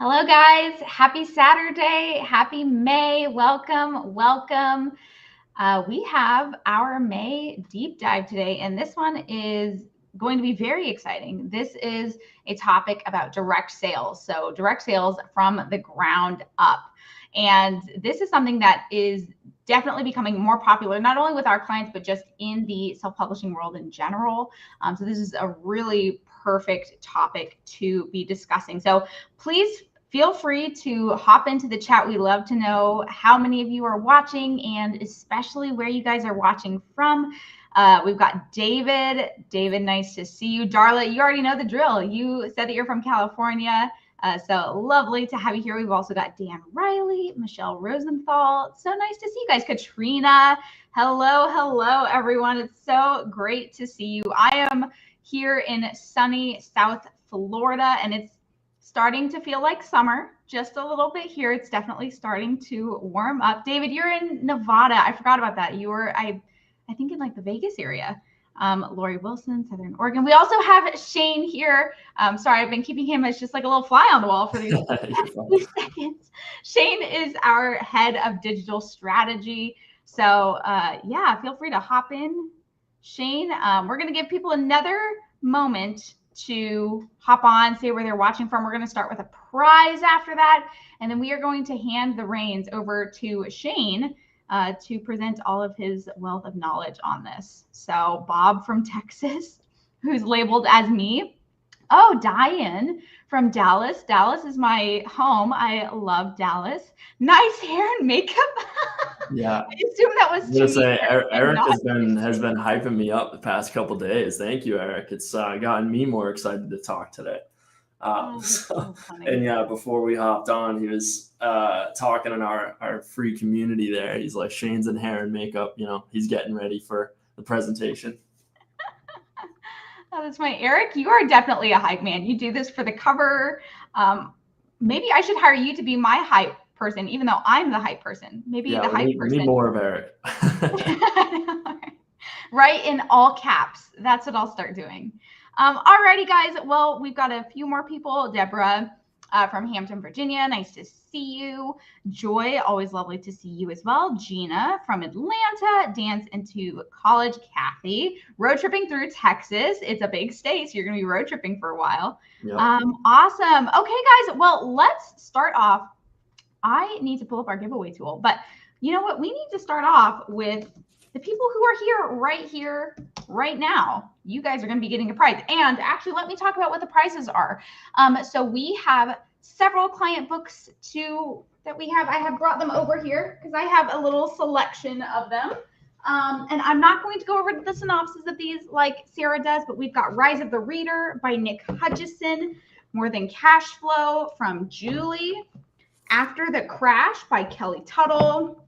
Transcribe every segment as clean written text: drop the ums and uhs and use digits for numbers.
Hello, guys. Happy Saturday. Happy May. Welcome. We have our May deep dive today, and this one is going to be very exciting. This is a topic about direct sales. So, direct sales from the ground up. And this is something that is definitely becoming more popular, not only with our clients, but just in the self-publishing world in general. So this is a really perfect topic to be discussing. So please feel free to hop into the chat. We love to know how many of you are watching and especially where you guys are watching from. We've got David. David, nice to see you. Darla, you already know the drill. You said that you're from California. So lovely to have you here. We've also got Dan Riley, Michelle Rosenthal. So nice to see you guys. Katrina, hello, everyone. It's so great to see you. I am here in sunny South Florida, and it's starting to feel like summer just a little bit here. It's definitely starting to warm up. David, you're in Nevada. I forgot about that. You were, I think, in like the Vegas area. Lori Wilson, Southern Oregon. We also have Shane here. Sorry, I've been keeping him as just like a little fly on the wall for these few seconds. Shane is our head of digital strategy. So yeah, feel free to hop in, Shane. We're going to give people another moment to hop on, say where they're watching from. We're going to start with a prize after that, and then we are going to hand the reins over to Shane to present all of his wealth of knowledge on this. So Bob from Texas, who's labeled as me. Oh, Diane from Dallas. Dallas is my home. I love Dallas. Nice hair and makeup. Yeah. I assume that was to say Eric has been hyping me up the past couple days. Thank you, Eric. It's gotten me more excited to talk today. And yeah, before we hopped on, he was talking in our free community there. He's like, Shane's in hair and makeup, he's getting ready for the presentation. Oh, that's my Eric. You are definitely a hype man. You do this for the cover. Maybe I should hire you to be my hype person, even though I'm the hype person. Maybe the hype person. We need more of Eric. Right, in all caps. That's what I'll start doing. Alrighty, guys. Well, we've got a few more people. Deborah from Hampton, Virginia. Nice to see you. Joy, always lovely to see you as well. Gina from Atlanta. Dance into college. Kathy, road tripping through Texas. It's a big state, so you're going to be road tripping for a while. Yep. Awesome. Okay, guys. Well, let's start off. I need to pull up our giveaway tool, but you know what? We need to start off with the people who are here, right now. You guys are going to be getting a prize. And actually, let me talk about what the prizes are. So we have several client books that we have. I have brought them over here because I have a little selection of them. And I'm not going to go over the synopsis of these like Sarah does, but we've got Rise of the Reader by Nick Hutchison, More Than Cash Flow from Julie, After the Crash by Kelly Tuttle,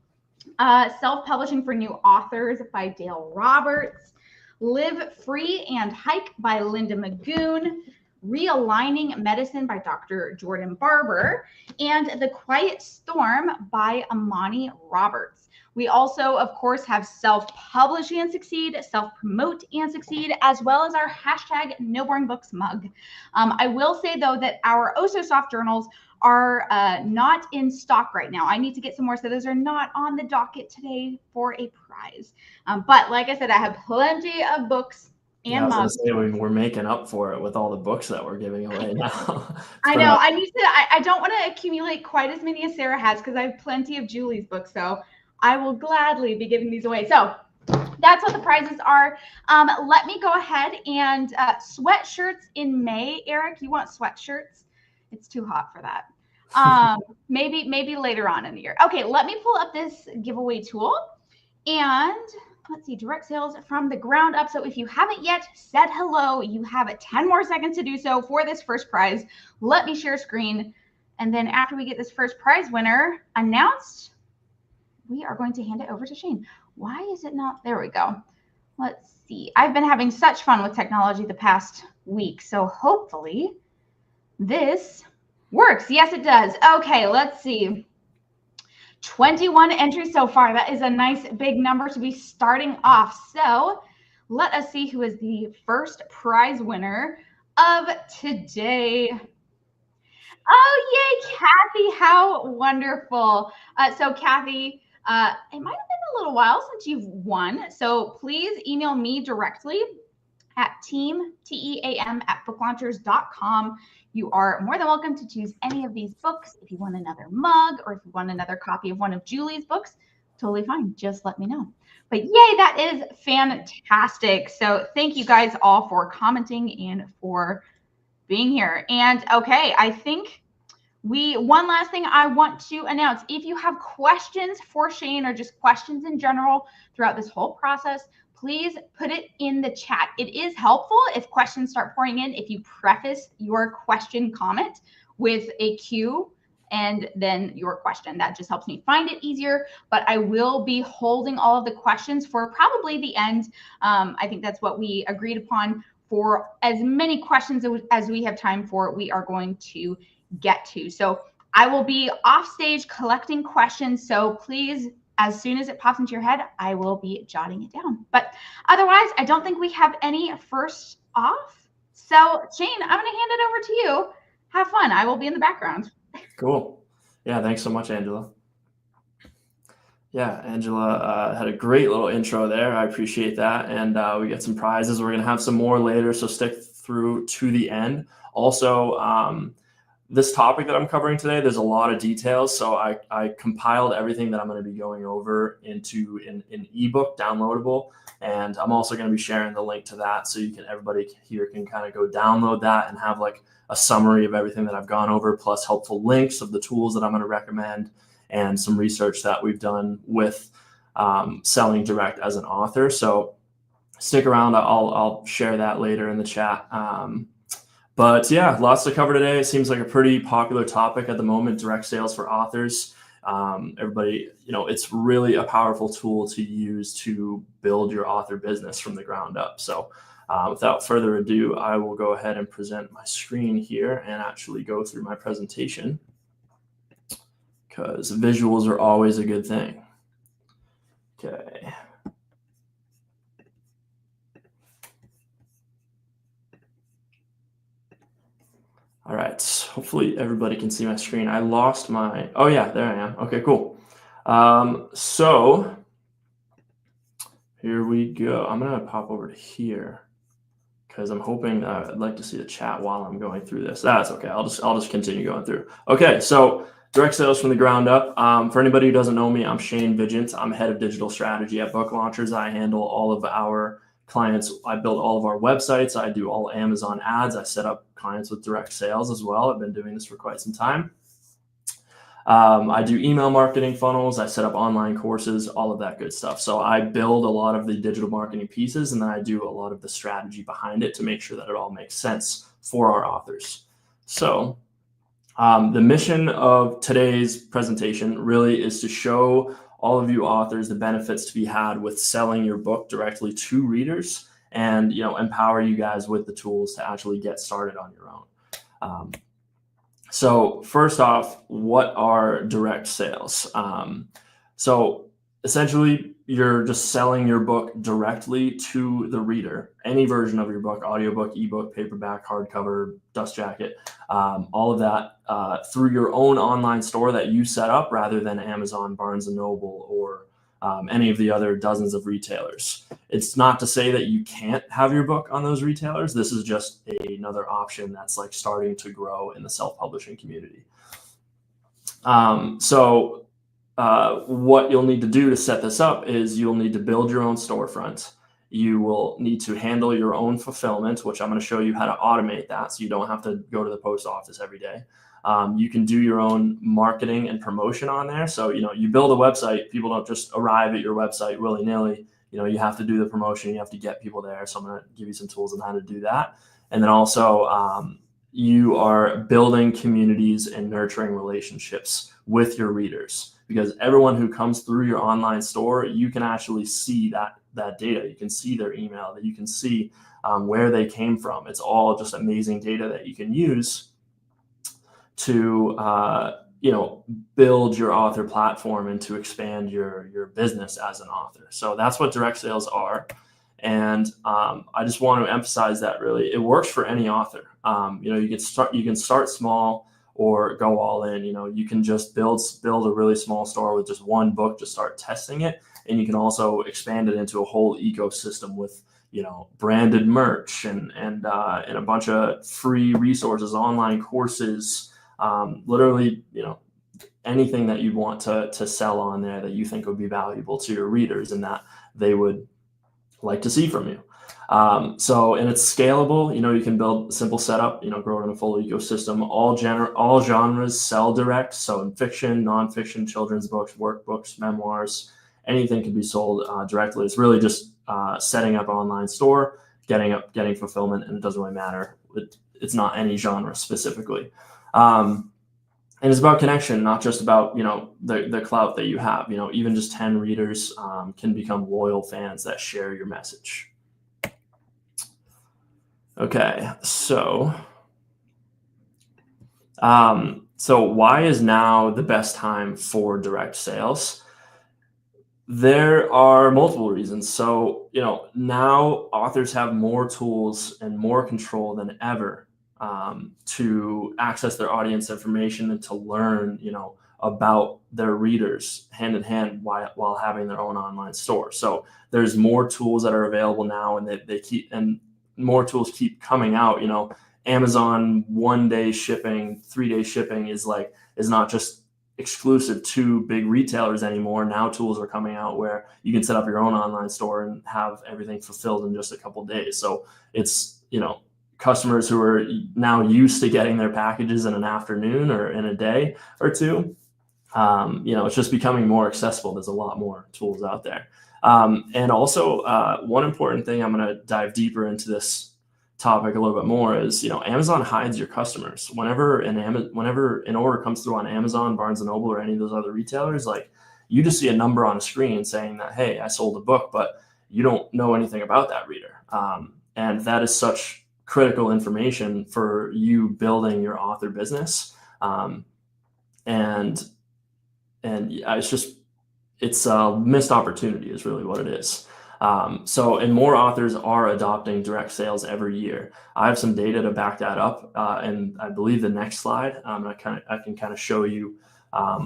Self-Publishing for New Authors by Dale Roberts, Live Free and Hike by Linda Magoon, Realigning Medicine by Dr. Jordan Barber, and The Quiet Storm by Amani Roberts. We also, of course, have Self-Publish and Succeed, Self-Promote and Succeed, as well as our hashtag No Boring Books mug. I will say, though, that our Oh So Soft journals are not in stock right now. I need to get some more, so those are not on the docket today for a prize. But like I said, I have plenty of books and mugs. We're making up for it with all the books that we're giving away now. I know. I don't want to accumulate quite as many as Sarah has because I have plenty of Julie's books, so I will gladly be giving these away. So that's what the prizes are. Let me go ahead and sweatshirts in May. Eric, you want sweatshirts? It's too hot for that. Maybe later on in the year. Okay, let me pull up this giveaway tool and let's see, direct sales from the ground up. So if you haven't yet said hello, you have 10 more seconds to do so for this first prize. Let me share screen. And then after we get this first prize winner announced, we are going to hand it over to Shane. Why is it not? There we go. Let's see. I've been having such fun with technology the past week. So hopefully this works. Yes, it does. Okay, let's see. 21 entries so far. That is a nice big number to be starting off. So let us see who is the first prize winner of today. Oh, yay, Kathy. How wonderful. So Kathy, it might have been a little while since you've won. So please email me directly at team at booklaunchers.com. You are more than welcome to choose any of these books. If you want another mug or if you want another copy of one of Julie's books, totally fine. Just let me know. But yay, that is fantastic. So thank you guys all for commenting and for being here. And okay, I think one last thing I want to announce. If you have questions for Shane or just questions in general throughout this whole process, please put it in the chat. It is helpful if questions start pouring in, if you preface your question comment with a Q and then your question. That just helps me find it easier. But I will be holding all of the questions for probably the end. I think that's what we agreed upon. For as many questions as we have time for, we are going to get to. So I will be off stage collecting questions. So please, as soon as it pops into your head, I will be jotting it down. But otherwise, I don't think we have any first off. So Shane, I'm going to hand it over to you. Have fun. I will be in the background. Cool. Yeah. Thanks so much, Angela. Yeah, Angela had a great little intro there. I appreciate that. And we get some prizes. We're going to have some more later, so stick through to the end. Also, this topic that I'm covering today, there's a lot of details. So I compiled everything that I'm going to be going over into an ebook downloadable. And I'm also going to be sharing the link to that so everybody here can kind of go download that and have like a summary of everything that I've gone over, plus helpful links of the tools that I'm going to recommend and some research that we've done with selling direct as an author. So stick around. I'll share that later in the chat. But yeah, lots to cover today. It seems like a pretty popular topic at the moment, direct sales for authors. Everybody, it's really a powerful tool to use to build your author business from the ground up. So without further ado, I will go ahead and present my screen here and actually go through my presentation, because visuals are always a good thing. Okay. All right, hopefully everybody can see my screen. I lost my, oh yeah, there I am. Okay, cool. So here we go. I'm gonna pop over to here because I'm hoping I'd like to see the chat while I'm going through this. That's okay, I'll just continue going through. Okay, so direct sales from the ground up. For anybody who doesn't know me, I'm Shane Vigent. I'm head of digital strategy at Book Launchers. I handle all of our clients. I build all of our websites. I do all Amazon ads. I set up clients with direct sales as well. I've been doing this for quite some time. I do email marketing funnels. I set up online courses, all of that good stuff. So I build a lot of the digital marketing pieces, and then I do a lot of the strategy behind it to make sure that it all makes sense for our authors. So the mission of today's presentation really is to show all of you authors the benefits to be had with selling your book directly to readers, and empower you guys with the tools to actually get started on your own. So first off, what are direct sales? So essentially, you're just selling your book directly to the reader, any version of your book, audiobook, ebook, paperback, hardcover, dust jacket, all of that through your own online store that you set up, rather than Amazon, Barnes & Noble, or any of the other dozens of retailers. It's not to say that you can't have your book on those retailers. This is just another option that's like starting to grow in the self-publishing community. What you'll need to do to set this up is you'll need to build your own storefront. You will need to handle your own fulfillment, which I'm going to show you how to automate that so you don't have to go to the post office every day. You can do your own marketing and promotion on there. So, you build a website, people don't just arrive at your website willy-nilly. You have to do the promotion, you have to get people there. So I'm going to give you some tools on how to do that. And then also, you are building communities and nurturing relationships with your readers, because everyone who comes through your online store, you can actually see that data. You can see their email, that you can see where they came from. It's all just amazing data that you can use to build your author platform and to expand your business as an author. So that's what direct sales are. And I just want to emphasize that really it works for any author. You can start small, or go all in. You can just build a really small store with just one book to start testing it. And you can also expand it into a whole ecosystem with, branded merch and a bunch of free resources, online courses, literally, anything that you'd want to sell on there that you think would be valuable to your readers and that they would like to see from you. And it's scalable. You can build a simple setup, grow it in a full ecosystem. All genres sell direct. So in fiction, nonfiction, children's books, workbooks, memoirs, anything can be sold directly. It's really just setting up an online store, getting fulfillment, and it doesn't really matter. It's not any genre specifically. And it's about connection, not just about, the clout that you have. Even just 10 readers can become loyal fans that share your message. Okay, so why is now the best time for direct sales? There are multiple reasons. So, now authors have more tools and more control than ever to access their audience information and to learn, about their readers hand in hand while having their own online store. So there's more tools that are available now, and more tools keep coming out. Amazon 1-day shipping, 3-day shipping is not just exclusive to big retailers anymore. Now tools are coming out where you can set up your own online store and have everything fulfilled in just a couple of days. So it's, customers who are now used to getting their packages in an afternoon or in a day or two, it's just becoming more accessible. There's a lot more tools out there. And also one important thing, I'm going to dive deeper into this topic a little bit more, is, Amazon hides your customers. Whenever an order comes through on Amazon, Barnes & Noble, or any of those other retailers, you just see a number on a screen saying that, hey, I sold a book, but you don't know anything about that reader. And that is such critical information for you building your author business. And it's a missed opportunity is really what it is. And more authors are adopting direct sales every year. I have some data to back that up. And I believe the next slide, I can kind of show you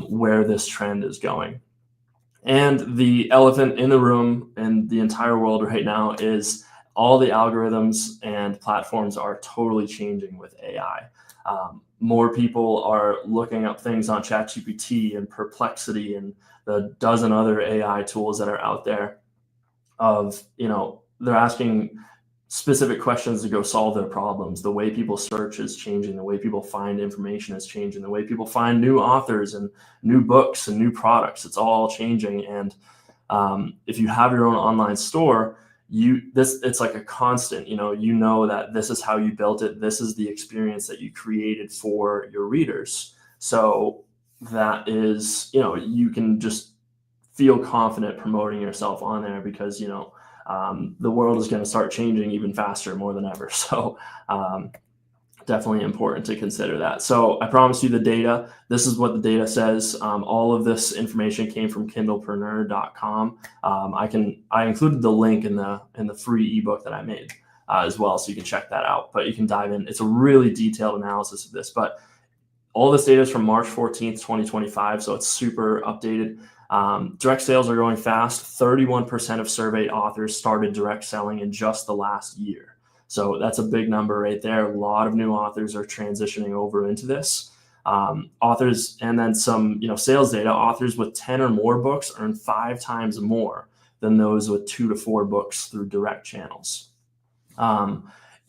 where this trend is going. And the elephant in the room in the entire world right now is all the algorithms and platforms are totally changing with AI. More people are looking up things on ChatGPT and Perplexity and the dozen other AI tools that are out there they're asking specific questions to go solve their problems. The way people search is changing. The way people find information is changing. The way people find new authors and new books and new products, it's all changing. And if you have your own online store, it's like a constant, that this is how you built it. This is the experience that you created for your readers. So that is, you can just feel confident promoting yourself on there because, the world is going to start changing even faster, more than ever. So definitely important to consider that. So I promised you the data. This is what the data says. All of this information came from kindlepreneur.com. I included the link in the free ebook that I made as well, so you can check that out. But you can dive in. It's a really detailed analysis of this. But all this data is from March 14th, 2025, so it's super updated. Direct sales are going fast. 31% of surveyed authors started direct selling in just the last year. So that's a big number right there. A lot of new authors are transitioning over into this. Authors, and then some, sales data, authors with 10 or more books earn 5 times more than those with 2 to 4 books through direct channels.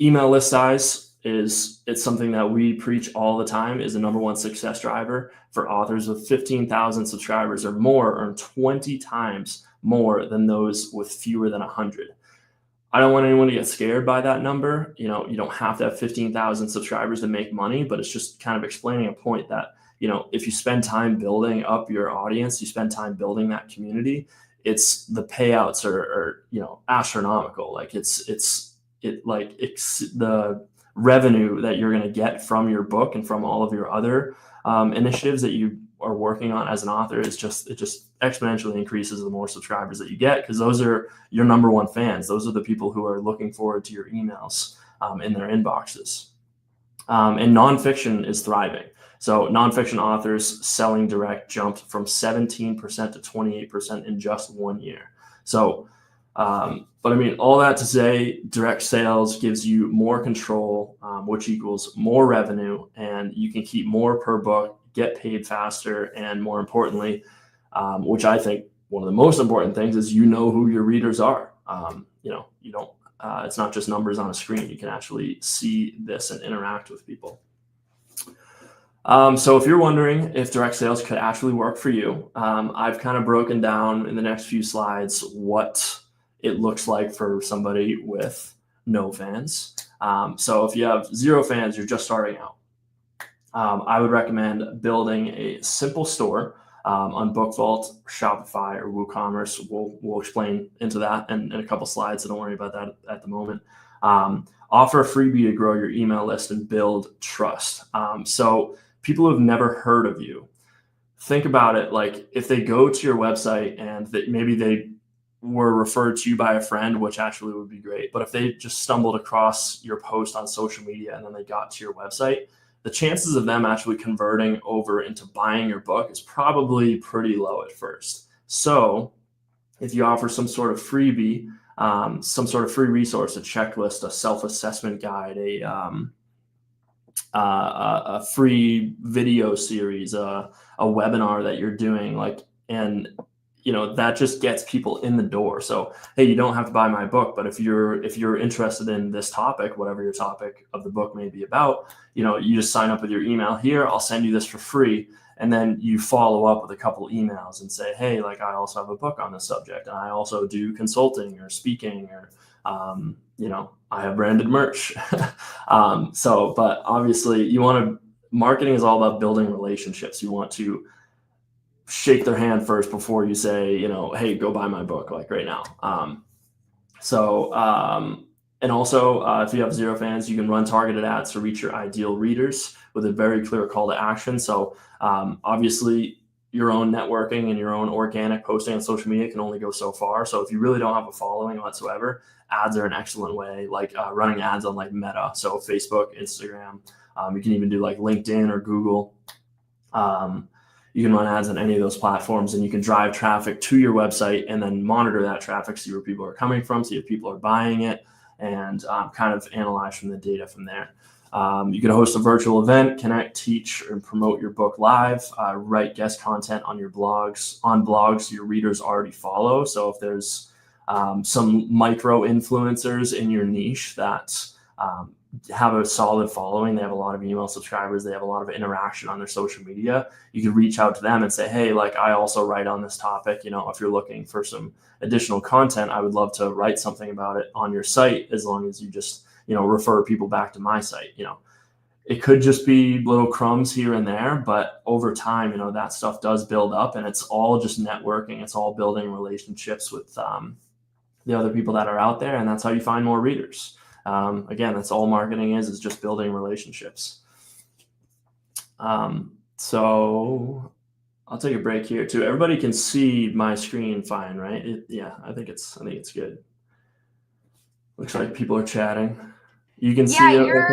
Email list size it's something that we preach all the time, is the number one success driver for authors with 15,000 subscribers or more earn 20 times more than those with fewer than 100. I don't want anyone to get scared by that number. You don't have to have 15,000 subscribers to make money, but it's just kind of explaining a point that, if you spend time building up your audience, you spend time building that community, the payouts are astronomical. It's the revenue that you're going to get from your book and from all of your other initiatives that you are working on as an author it just exponentially increases the more subscribers that you get, because those are your number one fans. Those are the people who are looking forward to your emails in their inboxes. And nonfiction is thriving. So nonfiction authors selling direct jumped from 17% to 28% in just 1 year. So, but I mean, all that to say, direct sales gives you more control, which equals more revenue, and you can keep more per book, get paid faster, and more importantly, which I think one of the most important things is you know who your readers are. You don't. It's not just numbers on a screen. You can actually see this and interact with people. So if you're wondering if direct sales could actually work for you, I've kind of broken down in the next few slides what it looks like for somebody with no fans. So if you have 0 fans, you're just starting out. I would recommend building a simple store on BookVault, Shopify, or WooCommerce. We'll explain into that in a couple slides, so don't worry about that at the moment. Offer a freebie to grow your email list and build trust. So people who have never heard of you, think about it like if they go to your website and maybe they were referred to you by a friend, which actually would be great. But if they just stumbled across your post on social media and then they got to your website, the chances of them actually converting over into buying your book is probably pretty low at first. So if you offer some sort of freebie, some sort of free resource, a checklist, a self-assessment guide, a free video series, a webinar that you're doing, and that just gets people in the door. So, hey, you don't have to buy my book, but if you're interested in this topic, whatever your topic of the book may be about, you just sign up with your email here. I'll send you this for free. And then you follow up with a couple emails and say, hey, I also have a book on this subject. And I also do consulting or speaking or, I have branded merch. But obviously marketing is all about building relationships. You want to shake their hand first before you say, hey, go buy my book right now. And also if you have 0 fans, you can run targeted ads to reach your ideal readers with a very clear call to action. So obviously your own networking and your own organic posting on social media can only go so far. So if you really don't have a following whatsoever, ads are an excellent way, running ads on Meta. So Facebook, Instagram, you can even do LinkedIn or Google. You can run ads on any of those platforms and you can drive traffic to your website and then monitor that traffic, see where people are coming from, see if people are buying it, and kind of analyze from the data from there. You can host a virtual event, connect, teach, and promote your book live, write guest content on blogs your readers already follow. So if there's some micro influencers in your niche that have a solid following, they have a lot of email subscribers, they have a lot of interaction on their social media, you can reach out to them and say, hey, I also write on this topic. If you're looking for some additional content, I would love to write something about it on your site, as long as you just refer people back to my site. It could just be little crumbs here and there, but over time, that stuff does build up, and it's all just networking. It's all building relationships with the other people that are out there, and that's how you find more readers. Again, that's all marketing is just building relationships. So I'll take a break here too. Everybody can see my screen fine, right? I think it's good. Looks like people are chatting. You can see it. You're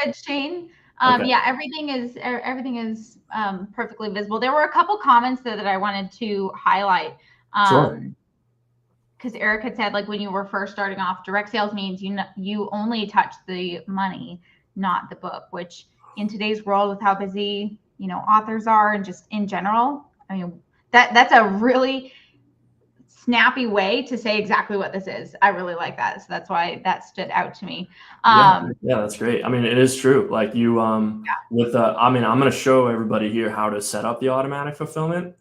good, Shane. Okay. Yeah, everything is perfectly visible. There were a couple comments that I wanted to highlight. Sure. Because Eric had said, when you were first starting off, direct sales means you only touch the money, not the book, which in today's world with how busy authors are and just in general, I mean, that's a really snappy way to say exactly what this is. I really like that. So that's why that stood out to me. Yeah, that's great. I mean, it is true. I'm going to show everybody here how to set up the automatic fulfillment.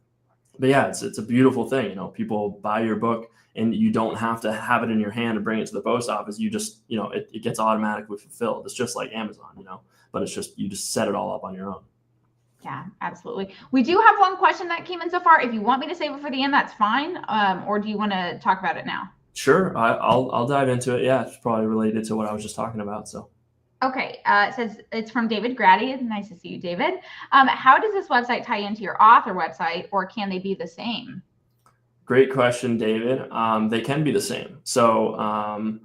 But yeah, it's a beautiful thing. People buy your book and you don't have to have it in your hand and bring it to the post office. You just, it gets automatically fulfilled. It's just like Amazon, but it's just, you just set it all up on your own. Yeah, absolutely. We do have one question that came in so far. If you want me to save it for the end, that's fine. Or do you want to talk about it now? Sure. I'll dive into it. Yeah, it's probably related to what I was just talking about. So. Okay. It says it's from David Grady. It's nice to see you, David. How does this website tie into your author website, or can they be the same? Great question, David. They can be the same. So,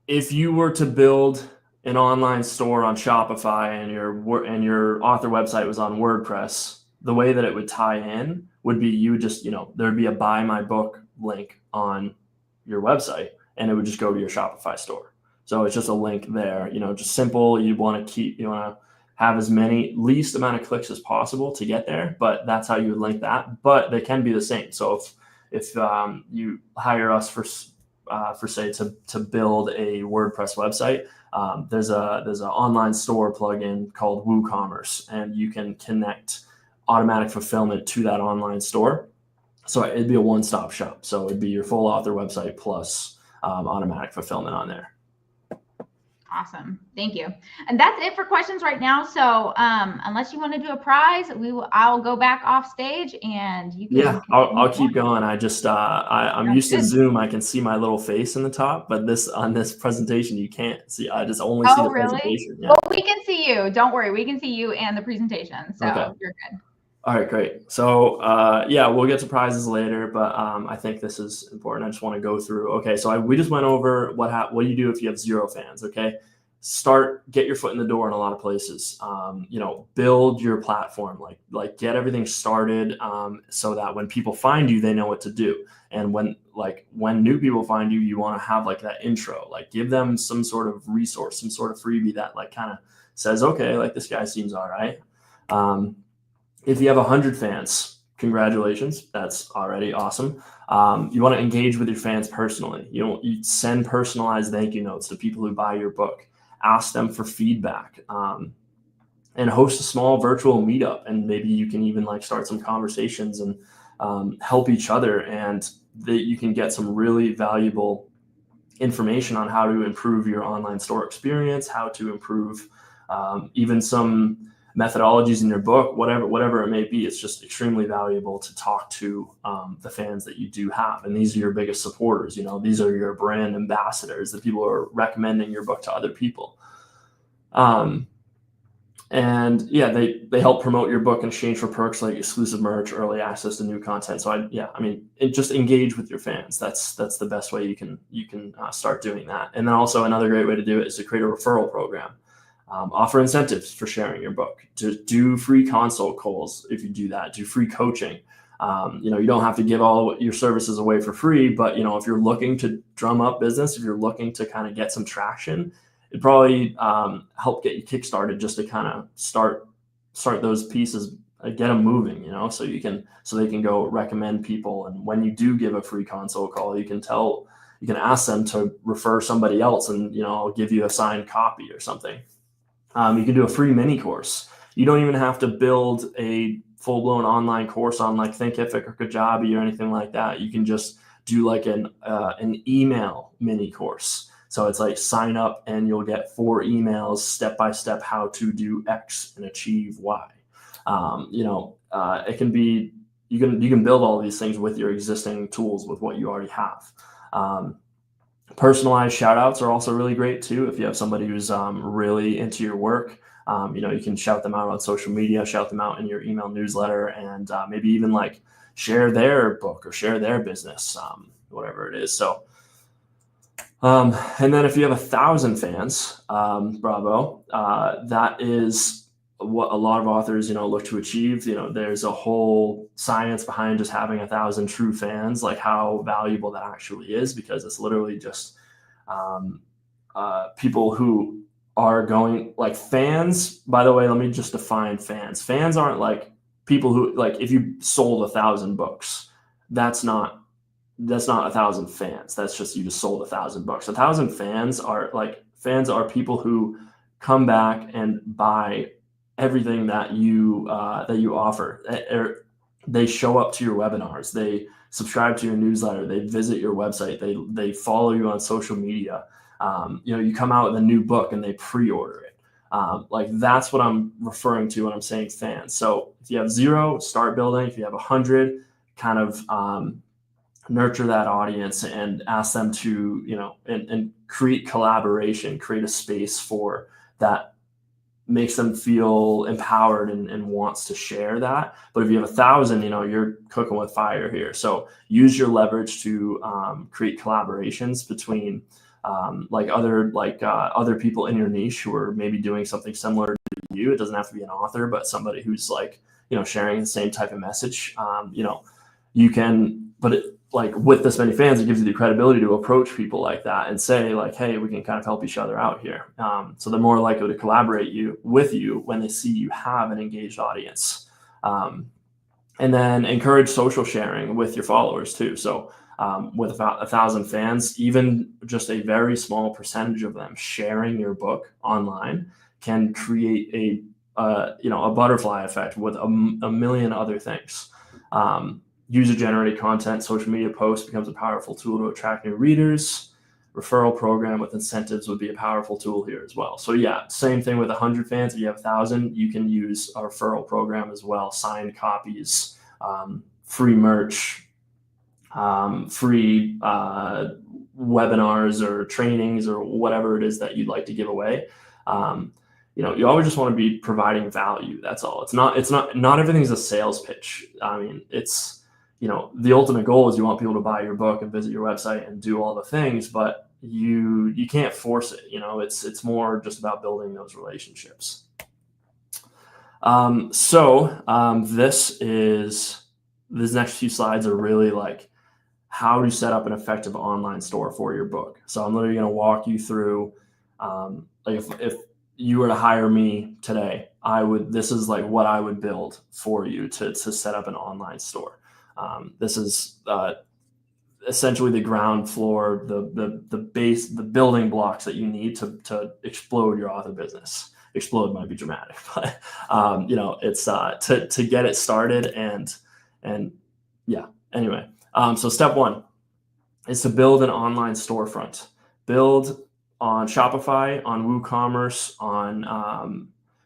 if you were to build an online store on Shopify and your author website was on WordPress, the way that it would tie in would be you just, there'd be a buy my book link on your website and it would just go to your Shopify store. So it's just a link there, just simple. You want to have as least amount of clicks as possible to get there, but that's how you would link that. But they can be the same. So if you hire us for say to build a WordPress website, there's an online store plugin called WooCommerce, and you can connect automatic fulfillment to that online store. So it'd be a one-stop shop. So it'd be your full author website plus automatic fulfillment on there. Awesome. Thank you. And that's it for questions right now. So unless you want to do a prize, I'll go back off stage and you can. Yeah, I'll keep going. I just, I'm used to Zoom. I can see my little face in the top, but on this presentation, you can't see. I just only see the presentation. Yeah. Well, we can see you. Don't worry. We can see you and the presentation. So You're good. All right, great. So yeah, we'll get to prizes later, but I think this is important. I just want to go through. Okay, so we just went over what do you do if you have 0 fans. Okay, get your foot in the door in a lot of places. Build your platform, like get everything started so that when people find you, they know what to do. And when new people find you, you want to have like that intro, like give them some sort of resource, some sort of freebie that like kind of says, okay, like this guy seems all right. If you have 100 fans, congratulations. That's already awesome. You want to engage with your fans personally. You send personalized thank you notes to people who buy your book. Ask them for feedback, and host a small virtual meetup. And maybe you can even start some conversations and help each other. And you can get some really valuable information on how to improve your online store experience, how to improve even some methodologies in your book, whatever it may be. It's just extremely valuable to talk to the fans that you do have. And these are your biggest supporters. These are your brand ambassadors, the people who are recommending your book to other people. And yeah, they help promote your book in exchange for perks like exclusive merch, early access to new content. So just engage with your fans. That's the best way you can start doing that. And then also another great way to do it is to create a referral program. Offer incentives for sharing your book. To do free consult calls if you do that. Do free coaching. You don't have to give all your services away for free, but if you're looking to drum up business, if you're looking to kind of get some traction, it'd probably help get you kickstarted just to kind of start those pieces, get them moving. So they can go recommend people. And when you do give a free consult call, you can ask them to refer somebody else, and I'll give you a signed copy or something. You can do a free mini course. You don't even have to build a full-blown online course on like Thinkific or Kajabi or anything like that. You can just do like an email mini course. So it's like sign up and you'll get 4 emails step-by-step how to do X and achieve Y. It can be, you can build all these things with your existing tools, with what you already have. Personalized shout outs are also really great too. If you have somebody who's really into your work, you can shout them out on social media, shout them out in your email newsletter, and maybe even share their book or share their business, whatever it is. So, and then if you have 1,000 fans, bravo, that is what a lot of authors, look to achieve. There's a whole science behind just having 1,000 true fans, like how valuable that actually is, because it's literally just people who are going, like, fans. By the way, let me just define fans. Fans aren't like people who, like, if you sold 1,000 books, that's not 1,000 fans. That's just, you just sold 1,000 books. 1,000 fans are people who come back and buy everything that you offer. They show up to your webinars, they subscribe to your newsletter, they visit your website, they follow you on social media. You come out with a new book and they pre-order it. That's what I'm referring to when I'm saying fans. So if you have 0, start building. If you have 100, kind of nurture that audience and ask them to, and create collaboration, create a space for that, makes them feel empowered and wants to share that. But if you have 1,000, you're cooking with fire here. So use your leverage to create collaborations between like other people in your niche who are maybe doing something similar to you. It doesn't have to be an author, but somebody who's like, sharing the same type of message. You can, but like with this many fans, it gives you the credibility to approach people like that and say like, hey, we can kind of help each other out here. So they're more likely to collaborate with you when they see you have an engaged audience. And then encourage social sharing with your followers too. So with about 1,000 fans, even just a very small percentage of them sharing your book online can create a butterfly effect with a million other things. User-generated content, social media posts becomes a powerful tool to attract new readers. Referral program with incentives would be a powerful tool here as well. So yeah, same thing with 100 fans. If you have 1,000, you can use a referral program as well. Signed copies, free merch, free webinars or trainings or whatever it is that you'd like to give away. You always just want to be providing value. That's all. It's not everything's a sales pitch. I mean, it's, the ultimate goal is you want people to buy your book and visit your website and do all the things, but you can't force it. It's more just about building those relationships. These next few slides are really like how to set up an effective online store for your book. So I'm literally going to walk you through, if you were to hire me today, this is like what I would build for you to set up an online store. This is essentially the ground floor, the base, the building blocks that you need to explode your author business. Explode might be dramatic, but it's to get it started and yeah. Anyway, so step one is to build an online storefront. Build on Shopify, on WooCommerce, on a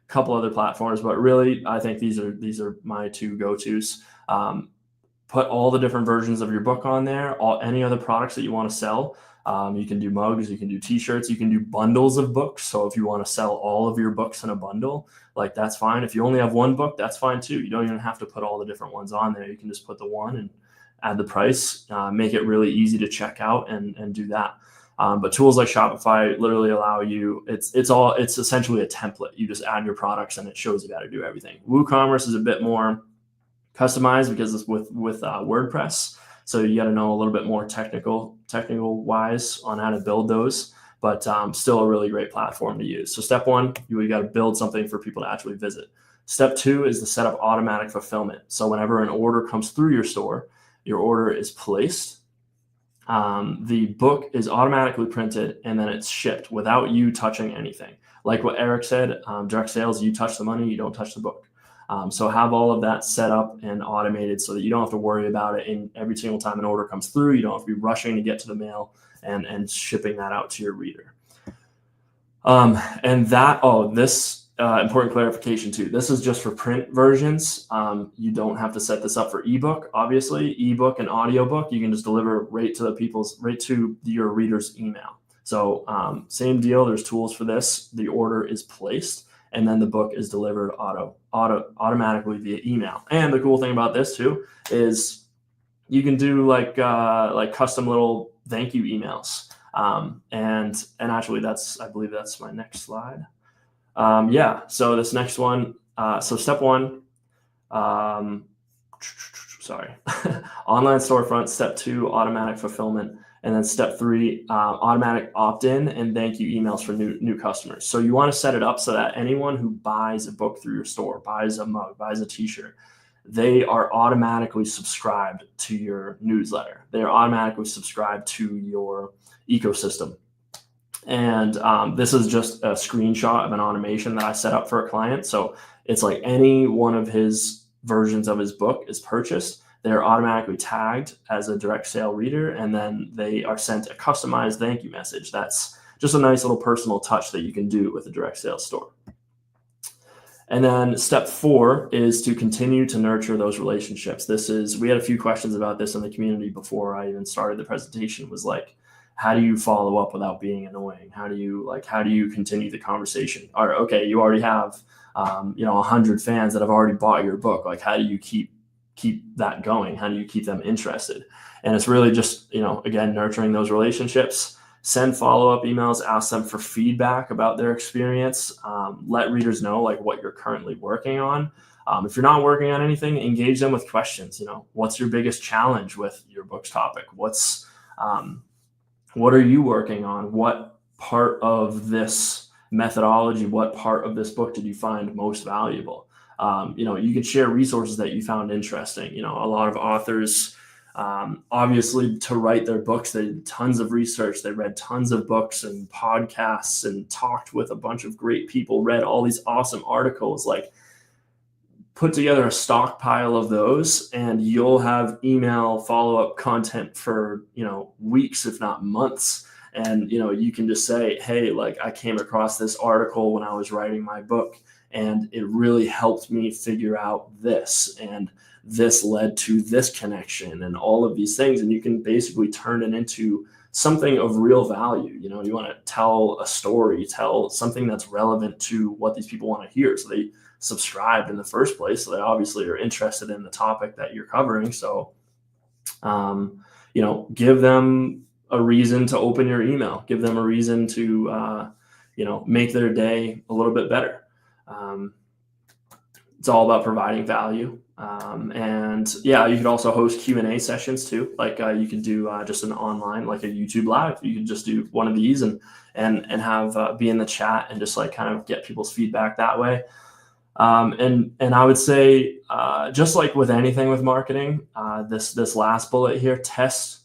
couple other platforms, but really I think these are my two go-tos. Put all the different versions of your book on there, any other products that you want to sell. You can do mugs, you can do t-shirts, you can do bundles of books. So if you want to sell all of your books in a bundle, like that's fine. If you only have one book, that's fine too. You don't even have to put all the different ones on there. You can just put the one and add the price, make it really easy to check out and do that. But tools like Shopify literally allow you, it's essentially a template. You just add your products and it shows you how to do everything. WooCommerce is a bit more customized because it's with WordPress. So you got to know a little bit more technical wise on how to build those, but still a really great platform to use. So step one, you got to build something for people to actually visit. Step two is to set up automatic fulfillment. So whenever an order comes through your store, your order is placed. The book is automatically printed and then it's shipped without you touching anything. Like what Eric said, direct sales, you touch the money, you don't touch the book. So have all of that set up and automated so that you don't have to worry about it. And every single time an order comes through, you don't have to be rushing to get to the mail and shipping that out to your reader. This important clarification too. This is just for print versions. You don't have to set this up for ebook. Obviously, ebook and audiobook, you can just deliver right to your reader's email. So same deal. There's tools for this. The order is placed, and then the book is delivered automatically via email. And the cool thing about this too is you can do like custom little thank you emails. And actually I believe that's my next slide. So this next one, so step one, online storefront. Step two, automatic fulfillment. And then step three, automatic opt-in and thank you emails for new customers. So you want to set it up so that anyone who buys a book through your store, buys a mug, buys a t-shirt, they are automatically subscribed to your newsletter. They are automatically subscribed to your ecosystem. And this is just a screenshot of an automation that I set up for a client. So it's like any one of his versions of his book is purchased, they're automatically tagged as a direct sale reader, and then they are sent a customized thank you message. That's just a nice little personal touch that you can do with a direct sales store. And then step four is to continue to nurture those relationships. We had a few questions about this in the community before I even started the presentation, was like, how do you follow up without being annoying? How do you continue the conversation? Or, okay, you already have 100 fans that have already bought your book. Like, how do you keep that going? How do you keep them interested? And it's really just, again, nurturing those relationships. send follow-up emails, ask them for feedback about their experience. Let readers know like what you're currently working on. If you're not working on anything, engage them with questions. What's your biggest challenge with your book's topic? What are you working on? What part of this methodology, what part of this book did you find most valuable? You could share resources that you found interesting. A lot of authors, obviously, to write their books, they did tons of research. They read tons of books and podcasts and talked with a bunch of great people, read all these awesome articles. Like, put together a stockpile of those, and you'll have email follow-up content for weeks, if not months. And you can just say, hey, like, I came across this article when I was writing my book, and it really helped me figure out this, and this led to this connection, and all of these things. And you can basically turn it into something of real value. You want to tell a story, tell something that's relevant to what these people want to hear. So they subscribed in the first place. So they obviously are interested in the topic that you're covering. So, give them a reason to open your email, give them a reason to, make their day a little bit better. It's all about providing value. And yeah, you could also host Q&A sessions too. Like you could do just an online, like a YouTube live. You could just do one of these and have be in the chat and just like kind of get people's feedback that way. And I would say, just like with anything with marketing, this last bullet here, test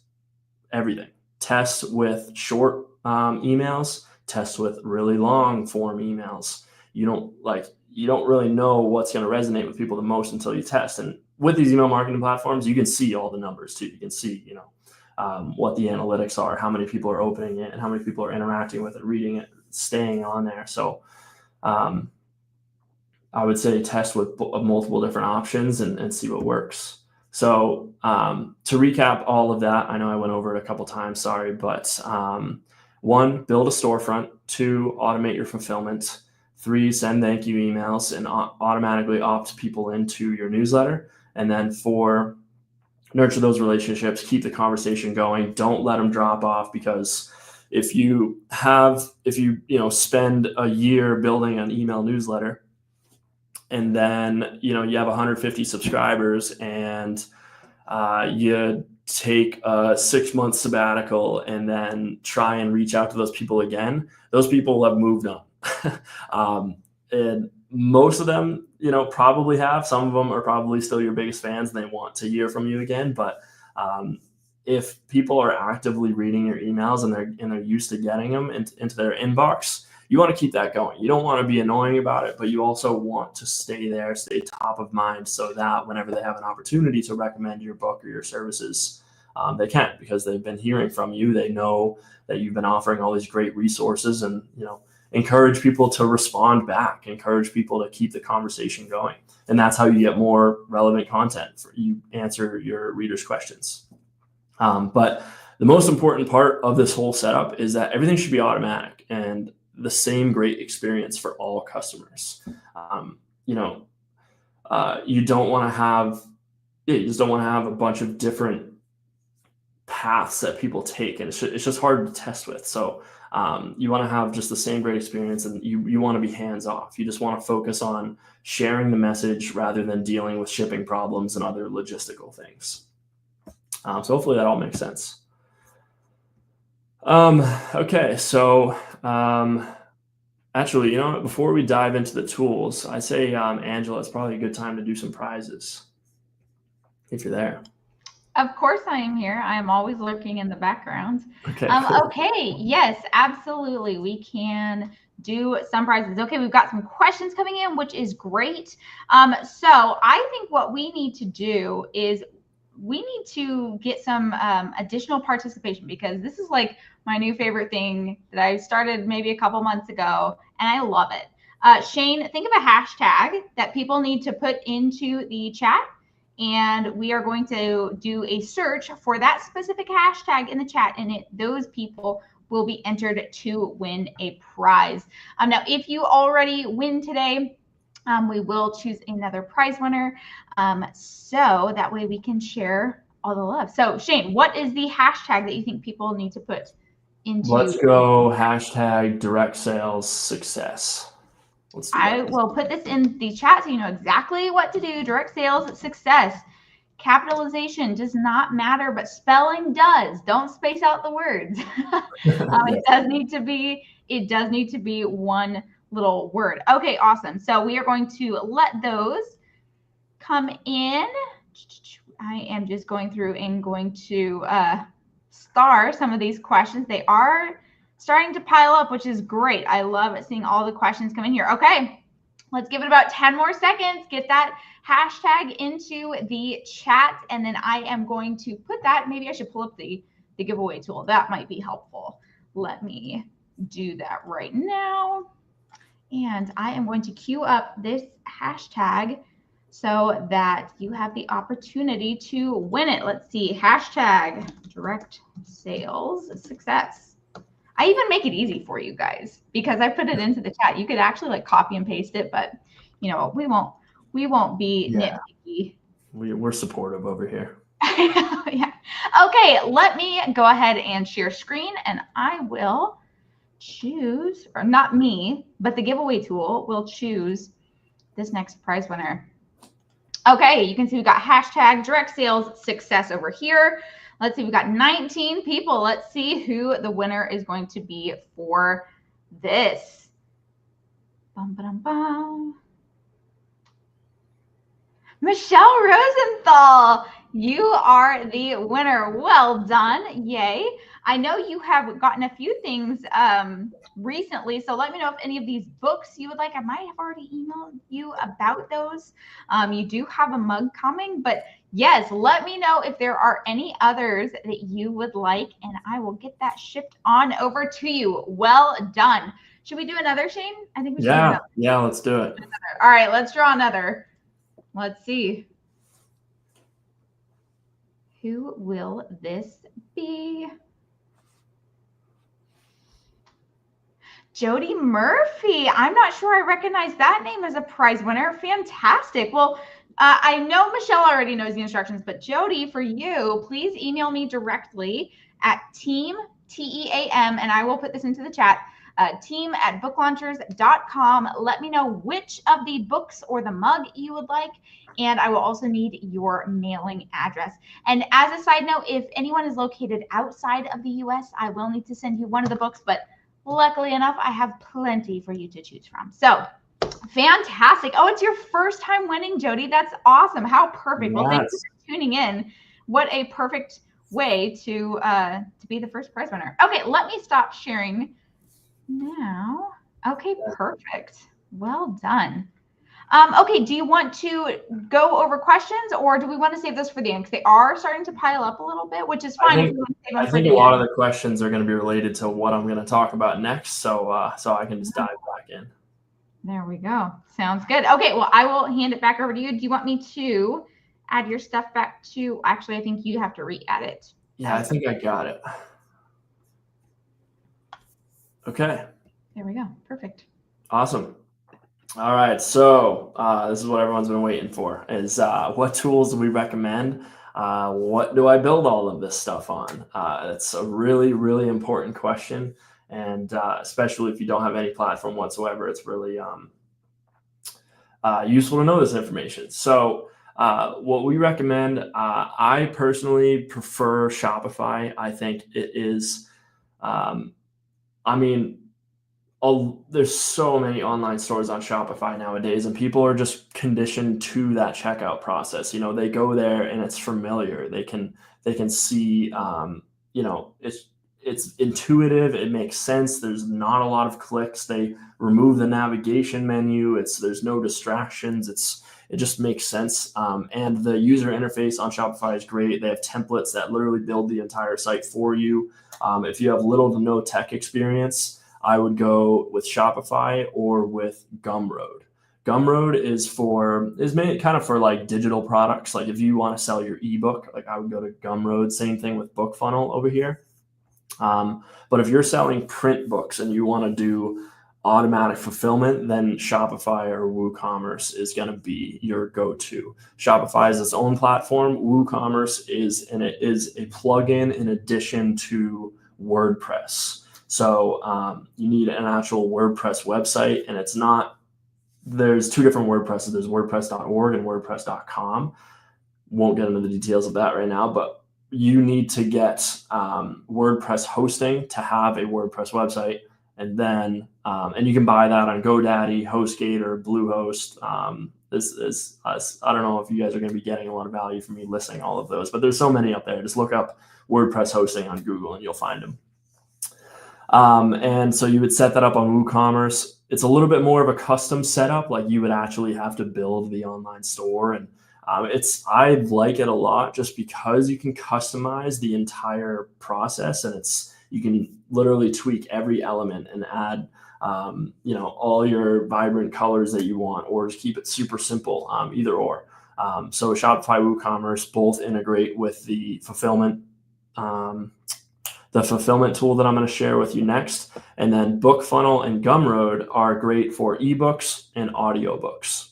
everything. Test with short emails, test with really long form emails. You don't really know what's going to resonate with people the most until you test. And with these email marketing platforms, you can see all the numbers too. You can see, what the analytics are, how many people are opening it, and how many people are interacting with it, reading it, staying on there. So, I would say test with multiple different options and see what works. So to recap all of that, I know I went over it a couple times, sorry, but 1, build a storefront. 2, automate your fulfillment. 3, send thank you emails and automatically opt people into your newsletter. And then 4, nurture those relationships, keep the conversation going. Don't let them drop off, because if you spend a year building an email newsletter, and then you have 150 subscribers, and you take a 6-month sabbatical and then try and reach out to those people again, those people have moved on. And most of them, probably have. Some of them are probably still your biggest fans and they want to hear from you again. But if people are actively reading your emails and they're used to getting them into their inbox, you want to keep that going. You don't want to be annoying about it, but you also want to stay there, stay top of mind, so that whenever they have an opportunity to recommend your book or your services, they can, because they've been hearing from you. They know that you've been offering all these great resources, and encourage people to respond back, encourage people to keep the conversation going. And that's how you get more relevant content. You answer your readers' questions. But the most important part of this whole setup is that everything should be automatic and the same great experience for all customers. You don't want to have, you just don't want to have a bunch of different paths that people take, and it's just hard to test with. So you want to have just the same great experience, and you want to be hands off. You just want to focus on sharing the message rather than dealing with shipping problems and other logistical things. So hopefully that all makes sense. Okay, so actually, before we dive into the tools, I say, Angela, it's probably a good time to do some prizes, if you're there. Of course I am here. I am always lurking in the background. Okay, cool. Okay, yes, absolutely. We can do some prizes. Okay, we've got some questions coming in, which is great. So I think what we need to do is we need to get some additional participation, because this is like my new favorite thing that I started maybe a couple months ago, and I love it. Shane, think of a hashtag that people need to put into the chat, and we are going to do a search for that specific hashtag in the chat, and those people will be entered to win a prize. Now, if you already win today, we will choose another prize winner, so that way we can share all the love. So Shane, what is the hashtag that you think people need to put? into. Let's go hashtag direct sales success. Let's do that. I will put this in the chat so you know exactly what to do. Direct sales success. Capitalization does not matter, but spelling does. Don't space out the words. It does need to be one little word. Okay, awesome. So we are going to let those come in. I am just going through and going to star some of these questions. They are starting to pile up, which is great. I love seeing all the questions come in here. Okay, let's give it about 10 more seconds. Get that hashtag into the chat, and then I am going to put that. Maybe I should pull up the giveaway tool. That might be helpful. Let me do that right now. And I am going to queue up this hashtag so that you have the opportunity to win it. Let's see, hashtag direct sales success. I even make it easy for you guys because I put it into the chat. You could actually like copy and paste it, but you know, we won't be nitpicky. We're supportive over here. Yeah. Okay, let me go ahead and share screen, and I will choose, or not me, but the giveaway tool will choose this next prize winner. Okay, you can see we've got hashtag direct sales success over here. Let's see, we've got 19 people. Let's see who the winner is going to be for this. Bum, ba-dum, bum. Michelle Rosenthal, you are the winner. Well done. Yay. I know you have gotten a few things recently, so let me know if any of these books you would like. I might have already emailed you about those. You do have a mug coming, but yes, let me know if there are any others that you would like, and I will get that shipped on over to you. Well done. Should we do another, Shane? I think we should do another. Yeah, let's do it. All right, let's draw another. Let's see. Who will this be? Jody Murphy. I'm not sure I recognize that name as a prize winner. Fantastic. Well, I know Michelle already knows the instructions, but Jody, for you, please email me directly at team, T-E-A-M, and I will put this into the chat, team@booklaunchers.com. Let me know which of the books or the mug you would like, and I will also need your mailing address. And as a side note, if anyone is located outside of the US, I will need to send you one of the books, but luckily enough, I have plenty for you to choose from. So fantastic. Oh, it's your first time winning, Jody. That's awesome. How perfect. Yes. Well, thank you for tuning in. What a perfect way to be the first prize winner. Okay, let me stop sharing now. Okay, perfect. Well done. Okay, do you want to go over questions, or do we want to save this for the end? Because they are starting to pile up a little bit, which is fine. I think a lot of the questions are going to be related to what I'm going to talk about next, so I can just dive back in. There we go. Sounds good. Okay, well, I will hand it back over to you. Do you want me to add your stuff back to? Actually, I think you have to re-add it. Yeah, I think I got it. Okay. There we go. Perfect. Awesome. All right, so this is what everyone's been waiting for, is what tools do we recommend? What do I build all of this stuff on? It's a really, really important question, and especially if you don't have any platform whatsoever, it's really useful to know this information. So what we recommend, I personally prefer Shopify. I think it is, there's so many online stores on Shopify nowadays, and people are just conditioned to that checkout process. You know, they go there and it's familiar. They can see, it's intuitive. It makes sense. There's not a lot of clicks. They remove the navigation menu. There's no distractions. It just makes sense. And the user interface on Shopify is great. They have templates that literally build the entire site for you. If you have little to no tech experience, I would go with Shopify or with Gumroad. Gumroad is made kind of for like digital products. Like if you want to sell your ebook, like I would go to Gumroad. Same thing with BookFunnel over here. But if you're selling print books and you want to do automatic fulfillment, then Shopify or WooCommerce is going to be your go-to. Shopify is its own platform. WooCommerce is a plugin in addition to WordPress. So you need an actual WordPress website, and there's two different WordPresses. There's WordPress.org and WordPress.com. Won't get into the details of that right now, but you need to get WordPress hosting to have a WordPress website. And then, and you can buy that on GoDaddy, HostGator, Bluehost. I don't know if you guys are going to be getting a lot of value from me listing all of those, but there's so many up there. Just look up WordPress hosting on Google and you'll find them. And so you would set that up on WooCommerce. It's a little bit more of a custom setup. Like you would actually have to build the online store, and I like it a lot just because you can customize the entire process, and you can literally tweak every element and add, all your vibrant colors that you want, or just keep it super simple, either or. So Shopify, WooCommerce both integrate with the fulfillment tool that I'm going to share with you next. And then BookFunnel and Gumroad are great for ebooks and audiobooks.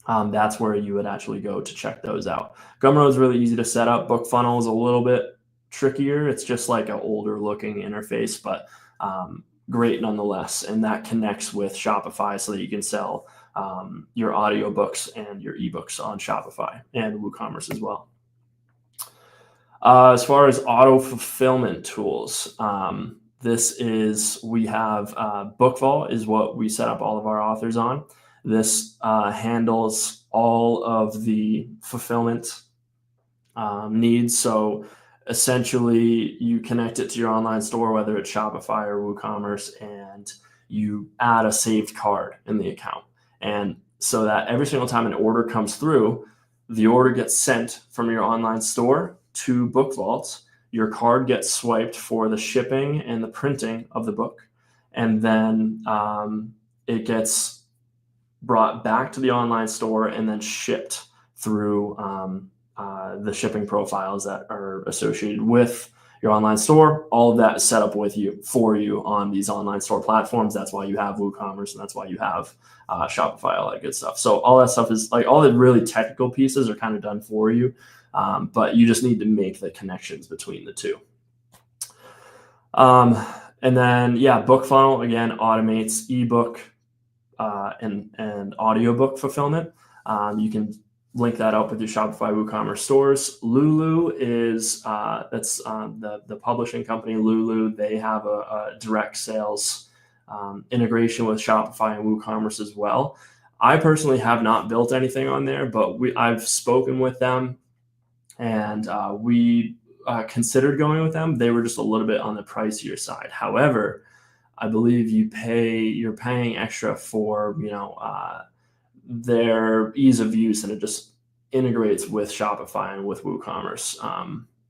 That's where you would actually go to check those out. Gumroad is really easy to set up. BookFunnel is a little bit trickier. It's just like an older looking interface, but great nonetheless. And that connects with Shopify so that you can sell your audiobooks and your ebooks on Shopify and WooCommerce as well. As far as auto fulfillment tools, we have BookVault is what we set up all of our authors on. This handles all of the fulfillment needs. So essentially you connect it to your online store, whether it's Shopify or WooCommerce, and you add a saved card in the account. And so that every single time an order comes through, the order gets sent from your online store to BookVault. Your card gets swiped for the shipping and the printing of the book. And then it gets brought back to the online store and then shipped through the shipping profiles that are associated with your online store. All of that is set up for you on these online store platforms. That's why you have WooCommerce, and that's why you have Shopify, all that good stuff. So all that stuff is like all the really technical pieces are kind of done for you. But you just need to make the connections between the two. And then, BookFunnel, again, automates ebook and audiobook fulfillment. You can link that up with your Shopify WooCommerce stores. Lulu is that's the publishing company. Lulu, they have a direct sales integration with Shopify and WooCommerce as well. I personally have not built anything on there, but I've spoken with them. And we considered going with them. They were just a little bit on the pricier side. However, I believe you're paying extra for their ease of use, and it just integrates with Shopify and with WooCommerce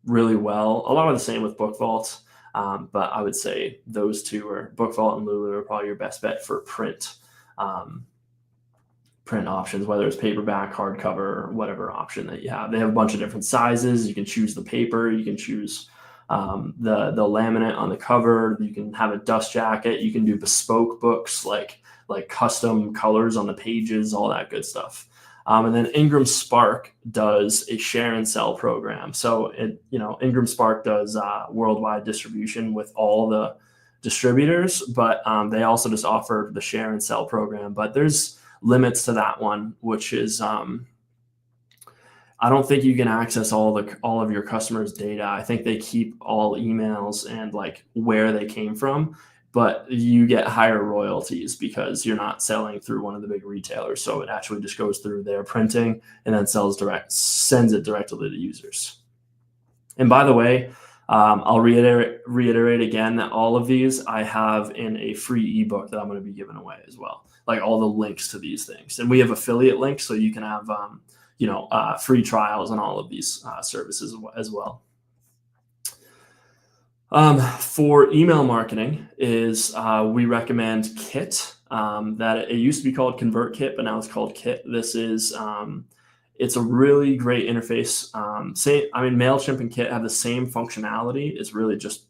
really well. A lot of the same with BookVault, but I would say those two BookVault and Lulu are probably your best bet for print options, whether it's paperback, hardcover, or whatever option that you have. They have a bunch of different sizes. You can choose the paper. You can choose the laminate on the cover. You can have a dust jacket. You can do bespoke books, like custom colors on the pages, all that good stuff. And then Ingram Spark does a share and sell program. So Ingram Spark does worldwide distribution with all the distributors, but they also just offer the share and sell program. But there's limits to that one, which is I don't think you can access all of your customers' data. I think they keep all emails and like where they came from, but you get higher royalties because you're not selling through one of the big retailers. So it actually just goes through their printing and then sends it directly to users. And by the way, I'll reiterate again that all of these I have in a free ebook that I'm going to be giving away as well, like all the links to these things. And we have affiliate links, so you can have free trials on all of these services as well. For email marketing we recommend Kit. That it used to be called ConvertKit, but now it's called Kit. This is it's a really great interface. MailChimp and Kit have the same functionality. It's really just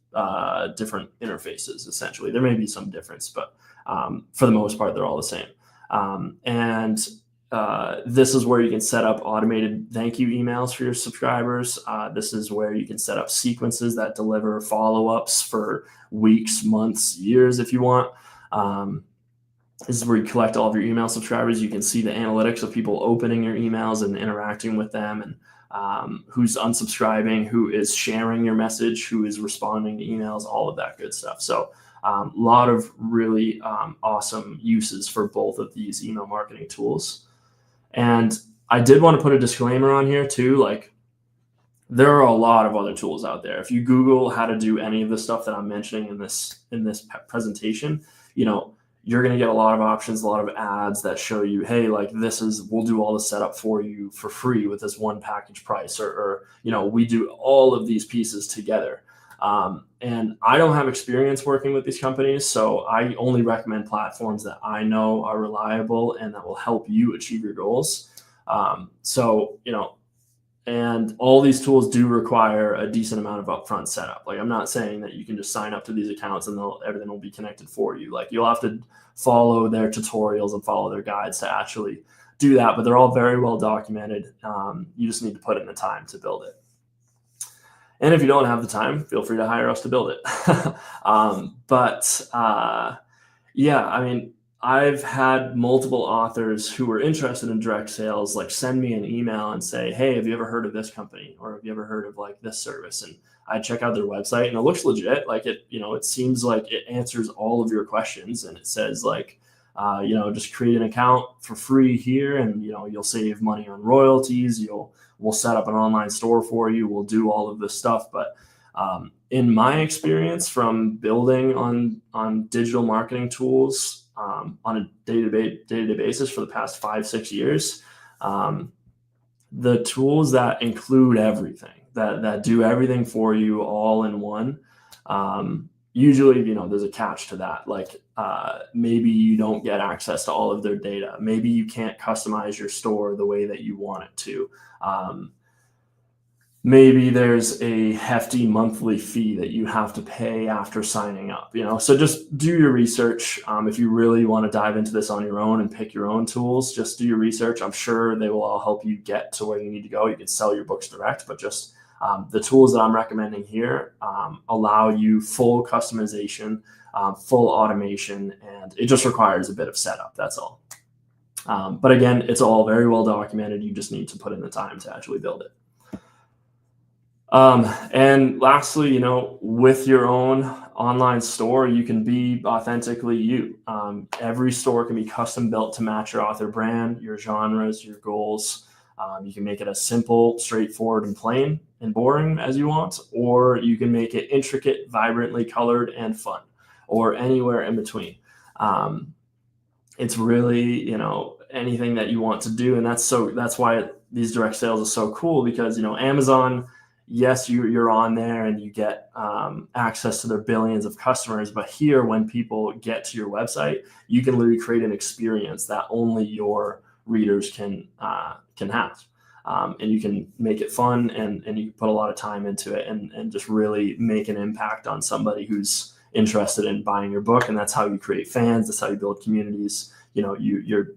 different interfaces, essentially. There may be some difference, but for the most part, they're all the same. And this is where you can set up automated thank you emails for your subscribers. This is where you can set up sequences that deliver follow-ups for weeks, months, years if you want. This is where you collect all of your email subscribers. You can see the analytics of people opening your emails and interacting with them, and who's unsubscribing, who is sharing your message, who is responding to emails, all of that good stuff. So a lot of really awesome uses for both of these email marketing tools. And I did want to put a disclaimer on here too. Like, there are a lot of other tools out there. If you Google how to do any of the stuff that I'm mentioning in this presentation, you're going to get a lot of options, a lot of ads that show you, hey, like we'll do all the setup for you for free with this one package price, or we do all of these pieces together. And I don't have experience working with these companies, so I only recommend platforms that I know are reliable and that will help you achieve your goals. And all these tools do require a decent amount of upfront setup. Like, I'm not saying that you can just sign up to these accounts and everything will be connected for you. Like, you'll have to follow their tutorials and follow their guides to actually do that, but they're all very well documented. You just need to put in the time to build it. And if you don't have the time, feel free to hire us to build it. Yeah, I mean, I've had multiple authors who were interested in direct sales, like, send me an email and say, hey, have you ever heard of this company? Or have you ever heard of like this service? And I check out their website and it looks legit. Like, it seems like it answers all of your questions. And it says like, just create an account for free here, and, you'll save money on royalties. We'll set up an online store for you. We'll do all of this stuff. But in my experience from building on digital marketing tools on a day-to-day basis for the past 5-6 years, the tools that include everything, that do everything for you all in one, usually, there's a catch to that. Like, maybe you don't get access to all of their data. Maybe you can't customize your store the way that you want it to. Maybe there's a hefty monthly fee that you have to pay after signing up, so just do your research. If you really want to dive into this on your own and pick your own tools, just do your research. I'm sure they will all help you get to where you need to go. You can sell your books direct, but just the tools that I'm recommending here allow you full customization, full automation, and it just requires a bit of setup. That's all. But again, it's all very well documented. You just need to put in the time to actually build it. And lastly, with your own online store, you can be authentically you. Every store can be custom built to match your author brand, your genres, your goals. You can make it as simple, straightforward, and plain and boring as you want, or you can make it intricate, vibrantly colored, and fun, or anywhere in between. It's really, anything that you want to do. And that's why these direct sales are so cool, because, Amazon, yes, you're on there and you get access to their billions of customers. But here, when people get to your website, you can literally create an experience that only your readers can have. And you can make it fun, and you can put a lot of time into it, and just really make an impact on somebody who's interested in buying your book. And that's how you create fans. That's how you build communities. You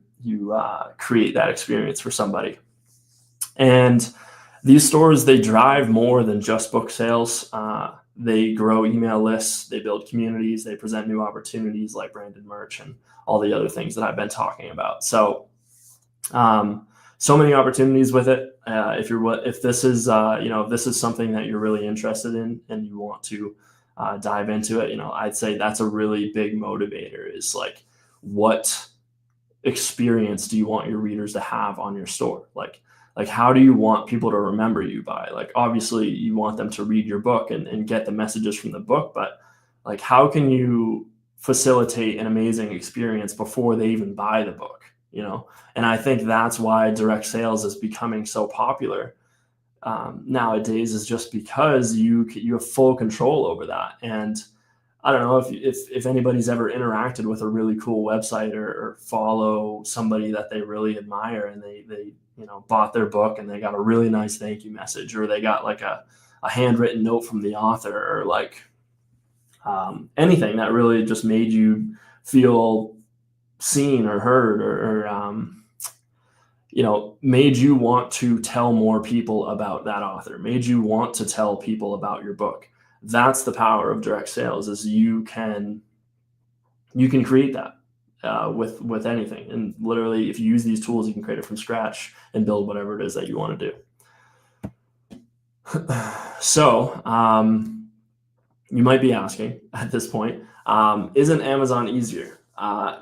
create that experience for somebody. And these stores, they drive more than just book sales. They grow email lists, they build communities, they present new opportunities like branded merch and all the other things that I've been talking about. So many opportunities with it. If this is something that you're really interested in and you want to dive into it, I'd say that's a really big motivator, is like, what experience do you want your readers to have on your store? Like, how do you want people to remember you by? Like, obviously you want them to read your book and get the messages from the book, but like, how can you facilitate an amazing experience before they even buy the book? And I think that's why direct sales is becoming so popular nowadays, is just because you have full control over that. And I don't know if anybody's ever interacted with a really cool website or follow somebody that they really admire, and they bought their book and they got a really nice thank you message, or they got like a handwritten note from the author, or like anything that really just made you feel seen or heard, or made you want to tell more people about that author, made you want to tell people about your book. That's the power of direct sales, is you can create that with anything. And literally, if you use these tools, you can create it from scratch and build whatever it is that you want to do. So you might be asking at this point, isn't Amazon easier?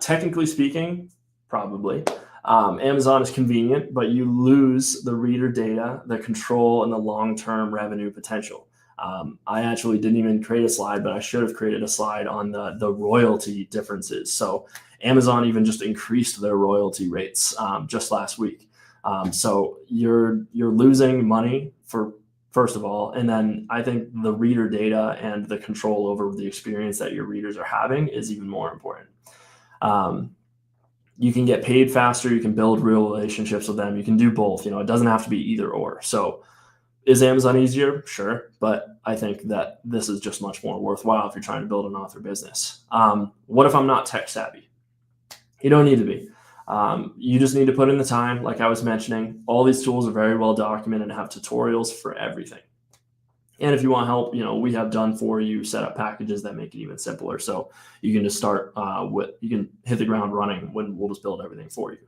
Technically speaking, probably. Amazon is convenient, but you lose the reader data, the control, and the long-term revenue potential. I actually didn't even create a slide, but I should have created a slide on the royalty differences. So Amazon even just increased their royalty rates just last week. So you're losing money first of all, and then I think the reader data and the control over the experience that your readers are having is even more important. You can get paid faster. You can build real relationships with them. You can do both. It doesn't have to be either or. So is Amazon easier? Sure. But I think that this is just much more worthwhile if you're trying to build an author business. What if I'm not tech savvy? You don't need to be. You just need to put in the time. Like I was mentioning, all these tools are very well documented and have tutorials for everything. And if you want help, we have done for you set up packages that make it even simpler. So you can just start you can hit the ground running when we'll just build everything for you.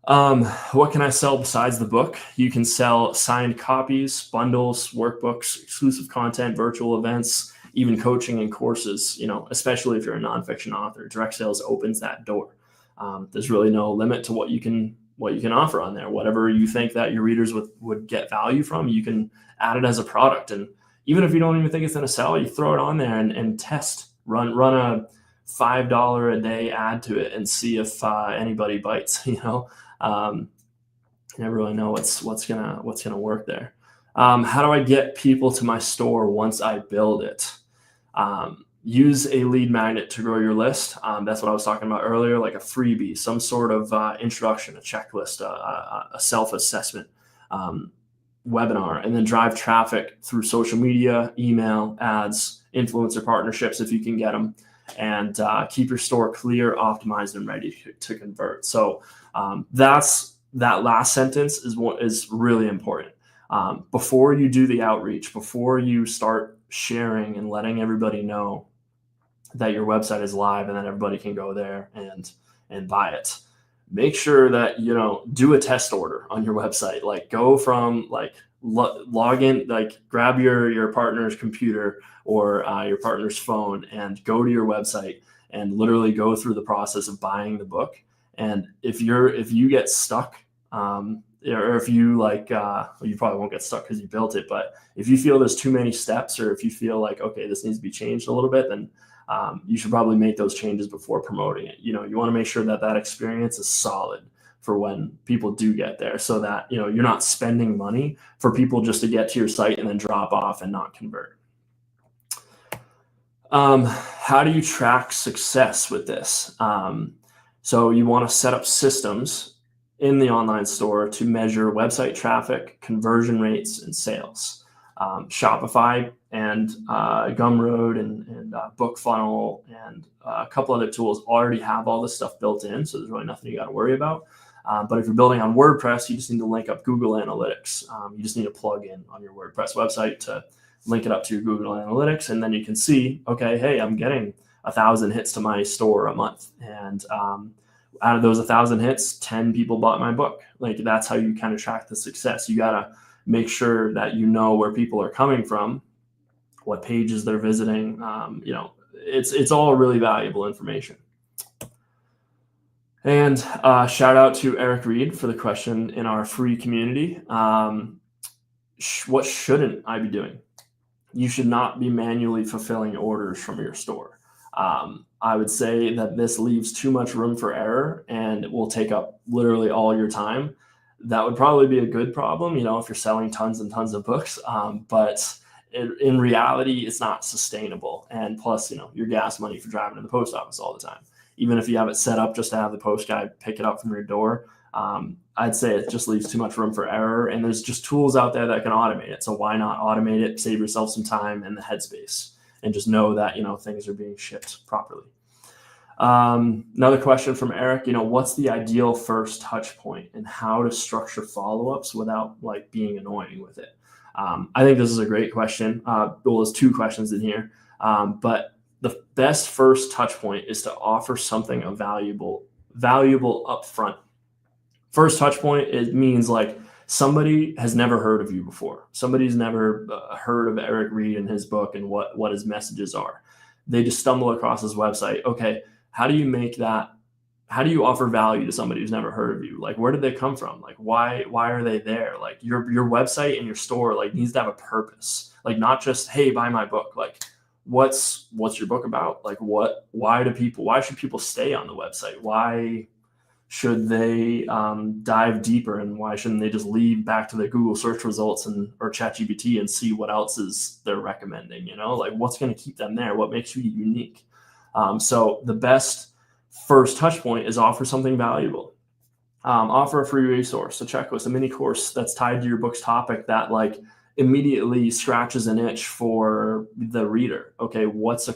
What can I sell besides the book? You can sell signed copies, bundles, workbooks, exclusive content, virtual events, even coaching and courses, especially if you're a nonfiction author. Direct sales opens that door. There's really no limit to what you can offer on there. Whatever you think that your readers would get value from, you can add it as a product. And even if you don't even think it's going to sell, you throw it on there and test, run a $5 a day ad to it and see if anybody bites. You never really know what's gonna work there. How do I get people to my store once I build it? Use a lead magnet to grow your list. That's what I was talking about earlier, like a freebie, some sort of introduction, a checklist, a self-assessment webinar, and then drive traffic through social media, email, ads, influencer partnerships if you can get them, and keep your store clear, optimized, and ready to convert. So that last sentence is what is really important. Before you do the outreach, before you start sharing and letting everybody know that your website is live and that everybody can go there and buy it, make sure that do a test order on your website. Like go from log in, grab your partner's computer or your partner's phone and go to your website and literally go through the process of buying the book. And if you get stuck, or if you you probably won't get stuck because you built it, but if you feel there's too many steps, or if you feel like, okay, this needs to be changed a little bit, then you should probably make those changes before promoting it. You want to make sure that experience is solid for when people do get there, so that you're not spending money for people just to get to your site and then drop off and not convert. How do you track success with this? So you want to set up systems in the online store to measure website traffic, conversion rates, and sales. Shopify and Gumroad and BookFunnel and a couple other tools already have all this stuff built in, so there's really nothing you got to worry about. But if you're building on WordPress, you just need to link up Google Analytics. You just need a plugin on your WordPress website to link it up to your Google Analytics, and then you can see, okay, hey, I'm getting 1,000 hits to my store a month, and out of those 1,000 hits, 10 people bought my book. That's how you kind of track the success. You gotta make sure that where people are coming from, what pages they're visiting. It's all really valuable information. And shout out to Eric Reed for the question in our free community. What shouldn't I be doing? You should not be manually fulfilling orders from your store. I would say that this leaves too much room for error and it will take up literally all your time. That would probably be a good problem, if you're selling tons and tons of books. But in reality, it's not sustainable. And plus, your gas money for driving to the post office all the time. Even if you have it set up just to have the post guy pick it up from your door, I'd say it just leaves too much room for error. And there's just tools out there that can automate it. So why not automate it, save yourself some time and the headspace, and just know that, things are being shipped properly. Another question from Eric, what's the ideal first touch point and how to structure follow-ups without like being annoying with it? I think this is a great question. Well, there's two questions in here, but the best first touch point is to offer something valuable up front. First touch point, it means like somebody has never heard of you before. Somebody's never heard of Eric Reed and his book and what his messages are. They just stumble across his website. Okay, how do you make that? How do you offer value to somebody who's never heard of you? Like, where did they come from? Like, why are they there? Like, your website and your store like needs to have a purpose. Like, not just, hey, buy my book. Like, what's your book about? Like, why should people stay on the website? Why should they dive deeper, and why shouldn't they just leave back to the Google search results or ChatGPT and see what else they're recommending? Like, what's going to keep them there? What makes you unique? So the best first touch point is offer something valuable. Offer a free resource, a checklist, a mini course that's tied to your book's topic that like immediately scratches an itch for the reader. Okay, what's a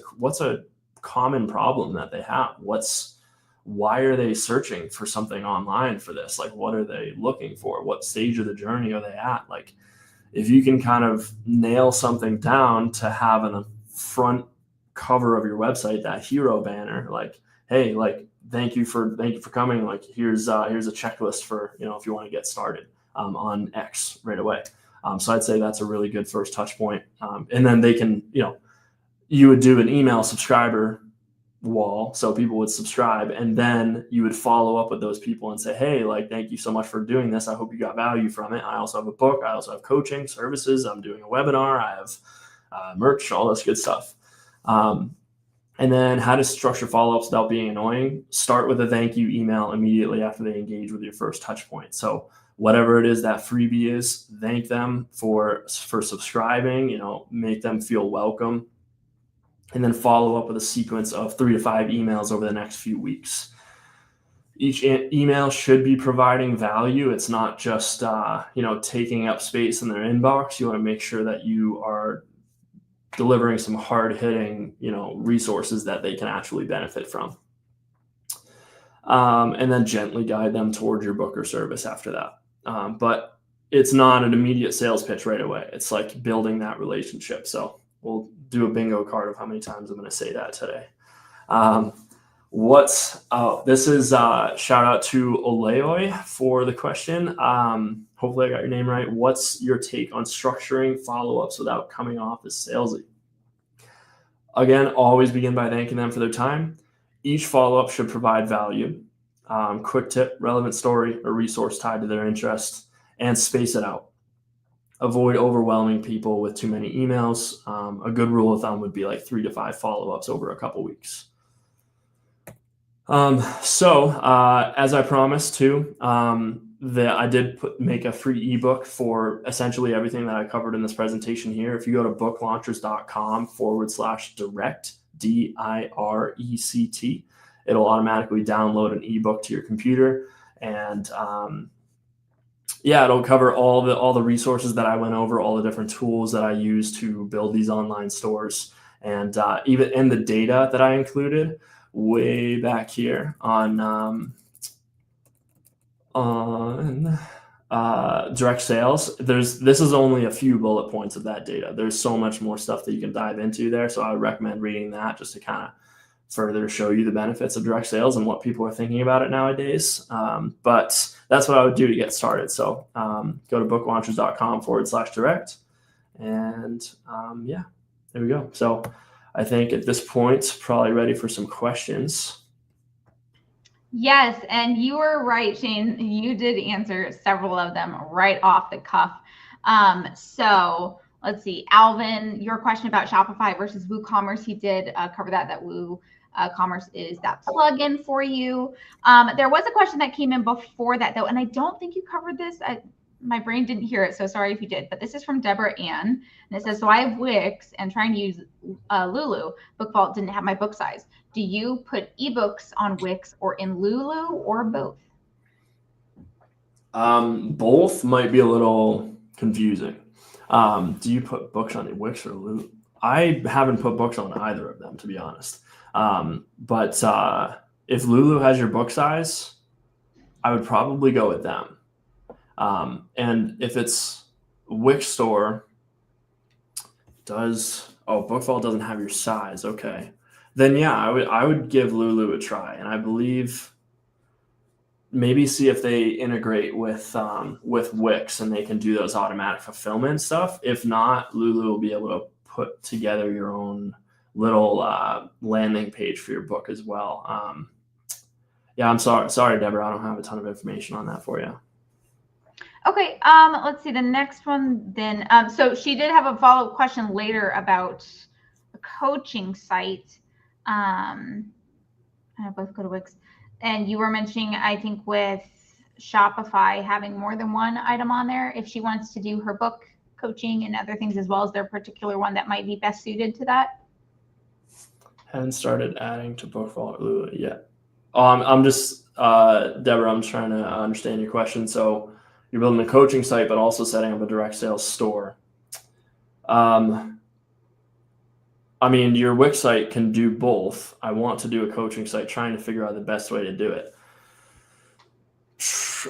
common problem that they have? Why are they searching for something online for this? Like, what are they looking for? What stage of the journey are they at? Like, if you can kind of nail something down to have in the front cover of your website, that hero banner, like, hey, like, thank you for coming. Like, here's a checklist for, if you want to get started on X right away. So I'd say that's a really good first touch point. And then they can, you would do an email subscriber wall, so people would subscribe, and then you would follow up with those people and say, hey, like, thank you so much for doing this. I hope you got value from it. I also have a book. I also have coaching services. I'm doing a webinar. I have merch, all this good stuff. And then how to structure follow-ups without being annoying. Start with a thank you email immediately after they engage with your first touch point. So whatever it is that freebie is, thank them for subscribing, make them feel welcome. And then follow up with a sequence of 3 to 5 emails over the next few weeks. Each email should be providing value. It's not just taking up space in their inbox. You want to make sure that you are delivering some hard-hitting resources that they can actually benefit from. And then gently guide them towards your book or service after that. But it's not an immediate sales pitch right away. It's like building that relationship. So we'll do a bingo card of how many times I'm going to say that today. This is shout out to Oleoi for the question. Hopefully I got your name right. What's your take on structuring follow-ups without coming off as salesy? Again, always begin by thanking them for their time. Each follow-up should provide value. Quick tip, relevant story, or resource tied to their interest, and space it out. Avoid overwhelming people with too many emails. A good rule of thumb would be like 3 to 5 follow-ups over a couple weeks. As I promised too, I did make a free ebook for essentially everything that I covered in this presentation here. If you go to booklaunchers.com/direct, DIRECT, it'll automatically download an ebook to your computer, and it'll cover all the resources that I went over, all the different tools that I use to build these online stores, and even in the data that I included way back here on direct sales. This is only a few bullet points of that data. There's so much more stuff that you can dive into there. So I would recommend reading that just to kind of further show you the benefits of direct sales and what people are thinking about it nowadays. But that's what I would do to get started. So go to booklaunchers.com/direct. And there we go. So I think at this point, probably ready for some questions. Yes, and you were right, Shane. You did answer several of them right off the cuff. So let's see, Alvin, your question about Shopify versus WooCommerce, he did cover that WooCommerce is that plugin for you. There was a question that came in before that though, and I don't think you covered this. My brain didn't hear it, so sorry if you did, but this is from Deborah Ann, and it says, so I have Wix and trying to use Lulu. Book Vault didn't have my book size. Do you put ebooks on Wix or in Lulu, or both? Both might be a little confusing. Do you put books on Wix or Lulu? I haven't put books on either of them, to be honest. But if Lulu has your book size, I would probably go with them. And if it's Wix store, Book Vault doesn't have your size. Okay. Then yeah, I would give Lulu a try. And I believe maybe see if they integrate with Wix and they can do those automatic fulfillment stuff. If not, Lulu will be able to put together your own little landing page for your book as well. I'm sorry, Deborah, I don't have a ton of information on that for you. Okay, let's see the next one then. So she did have a follow-up question later about a coaching site. I both go to Wix, and you were mentioning, I think, with Shopify having more than one item on there. If she wants to do her book coaching and other things as well, as their particular one that might be best suited to that. Haven't started adding to Book Vault yet. I'm just Deborah. I'm trying to understand your question. So you're building a coaching site, but also setting up a direct sales store. I mean, your Wix site can do both. I want to do a coaching site, trying to figure out the best way to do it.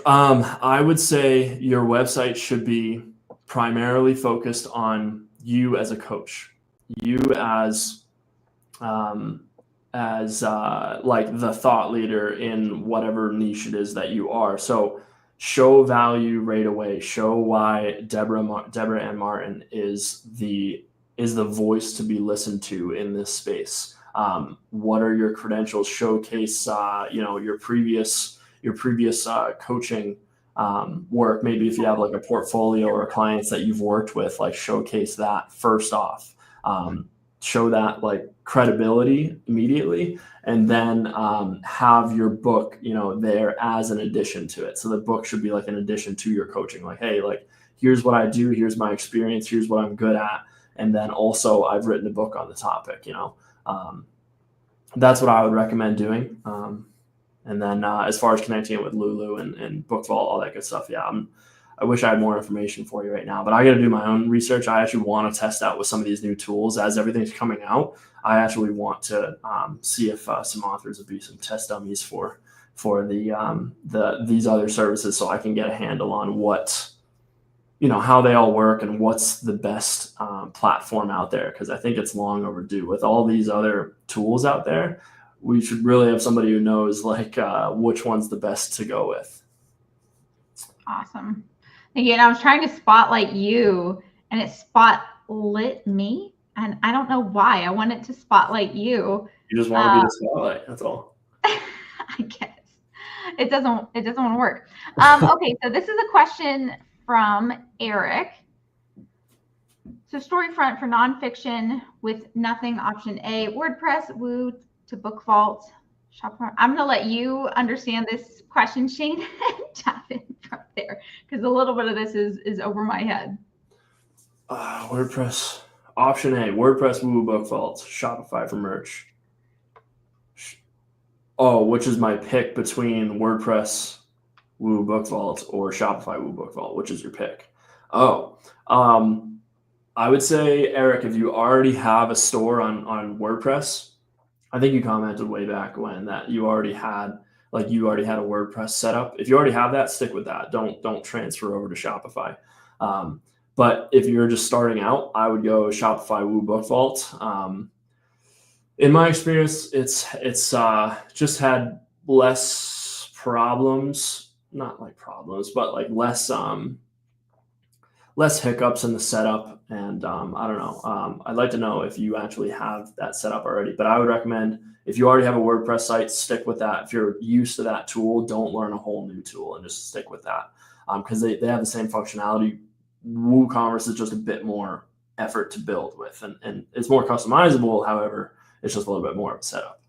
I would say your website should be primarily focused on you as a coach, you as like the thought leader in whatever niche it is that you are. So show value right away. Show why Deborah Ann Martin is the voice to be listened to in this space. What are your credentials? Showcase your previous coaching work. Maybe if you have like a portfolio or clients that you've worked with, like showcase that first off. Show that like credibility immediately, and then have your book, there as an addition to it. So the book should be like an addition to your coaching. Like, hey, like here's what I do, here's my experience, here's what I'm good at, and then also I've written a book on the topic. That's what I would recommend doing. And then as far as connecting it with Lulu and Book Vault, all that good stuff, I wish I had more information for you right now, but I got to do my own research. I actually want to test out with some of these new tools as everything's coming out. I actually want to see if some authors would be some test dummies for these other services, so I can get a handle on what, how they all work and what's the best platform out there. Because I think it's long overdue with all these other tools out there. We should really have somebody who knows like which one's the best to go with. Awesome. Again, I was trying to spotlight you and it spotlit me. And I don't know why. I wanted to spotlight you. You just want to be the spotlight. That's all. I guess. It doesn't want to work. Okay, so this is a question from Eric. So Storyfront for nonfiction with nothing, option A, WordPress, Woo to Book Vault, Shopify. I'm going to let you understand this question, Shane, and dive in from there, because a little bit of this is over my head. WordPress, option A, WordPress, Woo, Book Vault, Shopify for merch. Which is my pick between WordPress, Woo, Book Vault, or Shopify, Woo, Book Vault? Which is your pick? I would say, Eric, if you already have a store on WordPress, I think you commented way back when that you already had a WordPress setup. If you already have that, stick with that. Don't transfer over to Shopify. But if you're just starting out, I would go Shopify, Woo, Book Vault. In my experience, it's just had less problems, not like problems, but like less hiccups in the setup. And I don't know. I'd like to know if you actually have that set up already. But I would recommend, if you already have a WordPress site, stick with that. If you're used to that tool, don't learn a whole new tool and just stick with that. Because they have the same functionality. WooCommerce is just a bit more effort to build with. And it's more customizable. However, it's just a little bit more of a setup.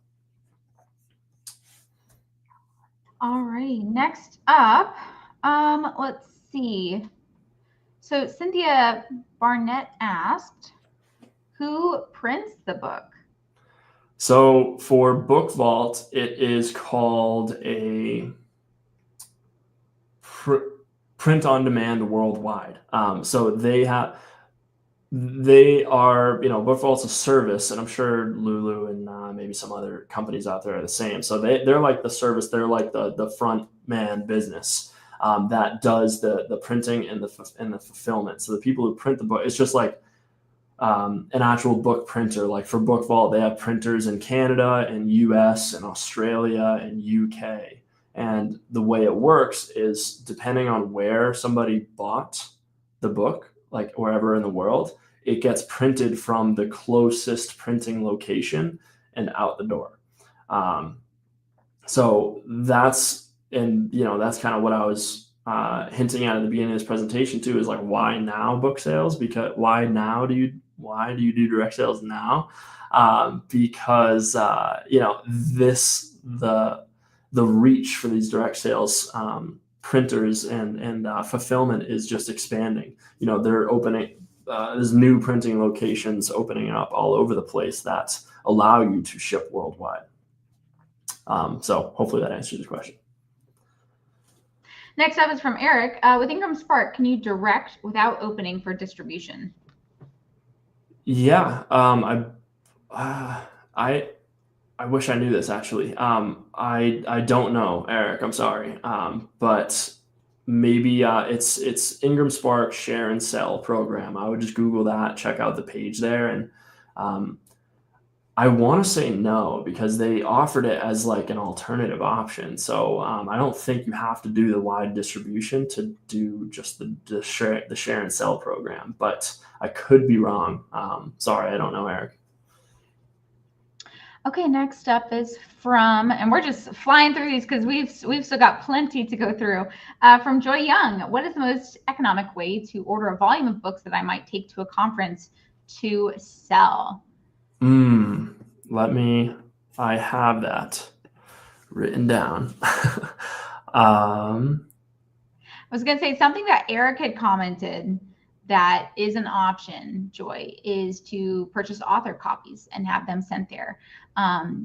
All right. Next up, let's see. So Cynthia Barnett asked, who prints the book? So for Book Vault, it is called a print on demand worldwide. So they have, they are, Book Vault's a service, and I'm sure Lulu and maybe some other companies out there are the same. So they're like the service. They're like the front man business that does the printing and the fulfillment. So the people who print the book, it's just like an actual book printer. Like for Book Vault, they have printers in Canada and US and Australia and UK. And the way it works is depending on where somebody bought the book, like wherever in the world, it gets printed from the closest printing location and out the door. So that's kind of what I was hinting at the beginning of this presentation too, is like, why now book sales? Because why do you do direct sales now? Because the reach for these direct sales printers and fulfillment is just expanding. They're opening. There's new printing locations opening up all over the place that allow you to ship worldwide. So hopefully that answers your question. Next up is from Eric. With Ingram Spark, can you direct without opening for distribution? Yeah, I wish I knew this actually. I don't know, Eric. I'm sorry, but maybe it's Ingram Spark Share and Sell program. I would just Google that, check out the page there, and I want to say no, because they offered it as like an alternative option. So I don't think you have to do the wide distribution to do just the share and sell program, but I could be wrong. Sorry, I don't know, Eric. Okay, next up is from, and we're just flying through these because we've still got plenty to go through. From Joy Young, what is the most economic way to order a volume of books that I might take to a conference to sell? I have that written down. I was going to say something that Eric had commented that is an option, Joy, is to purchase author copies and have them sent there.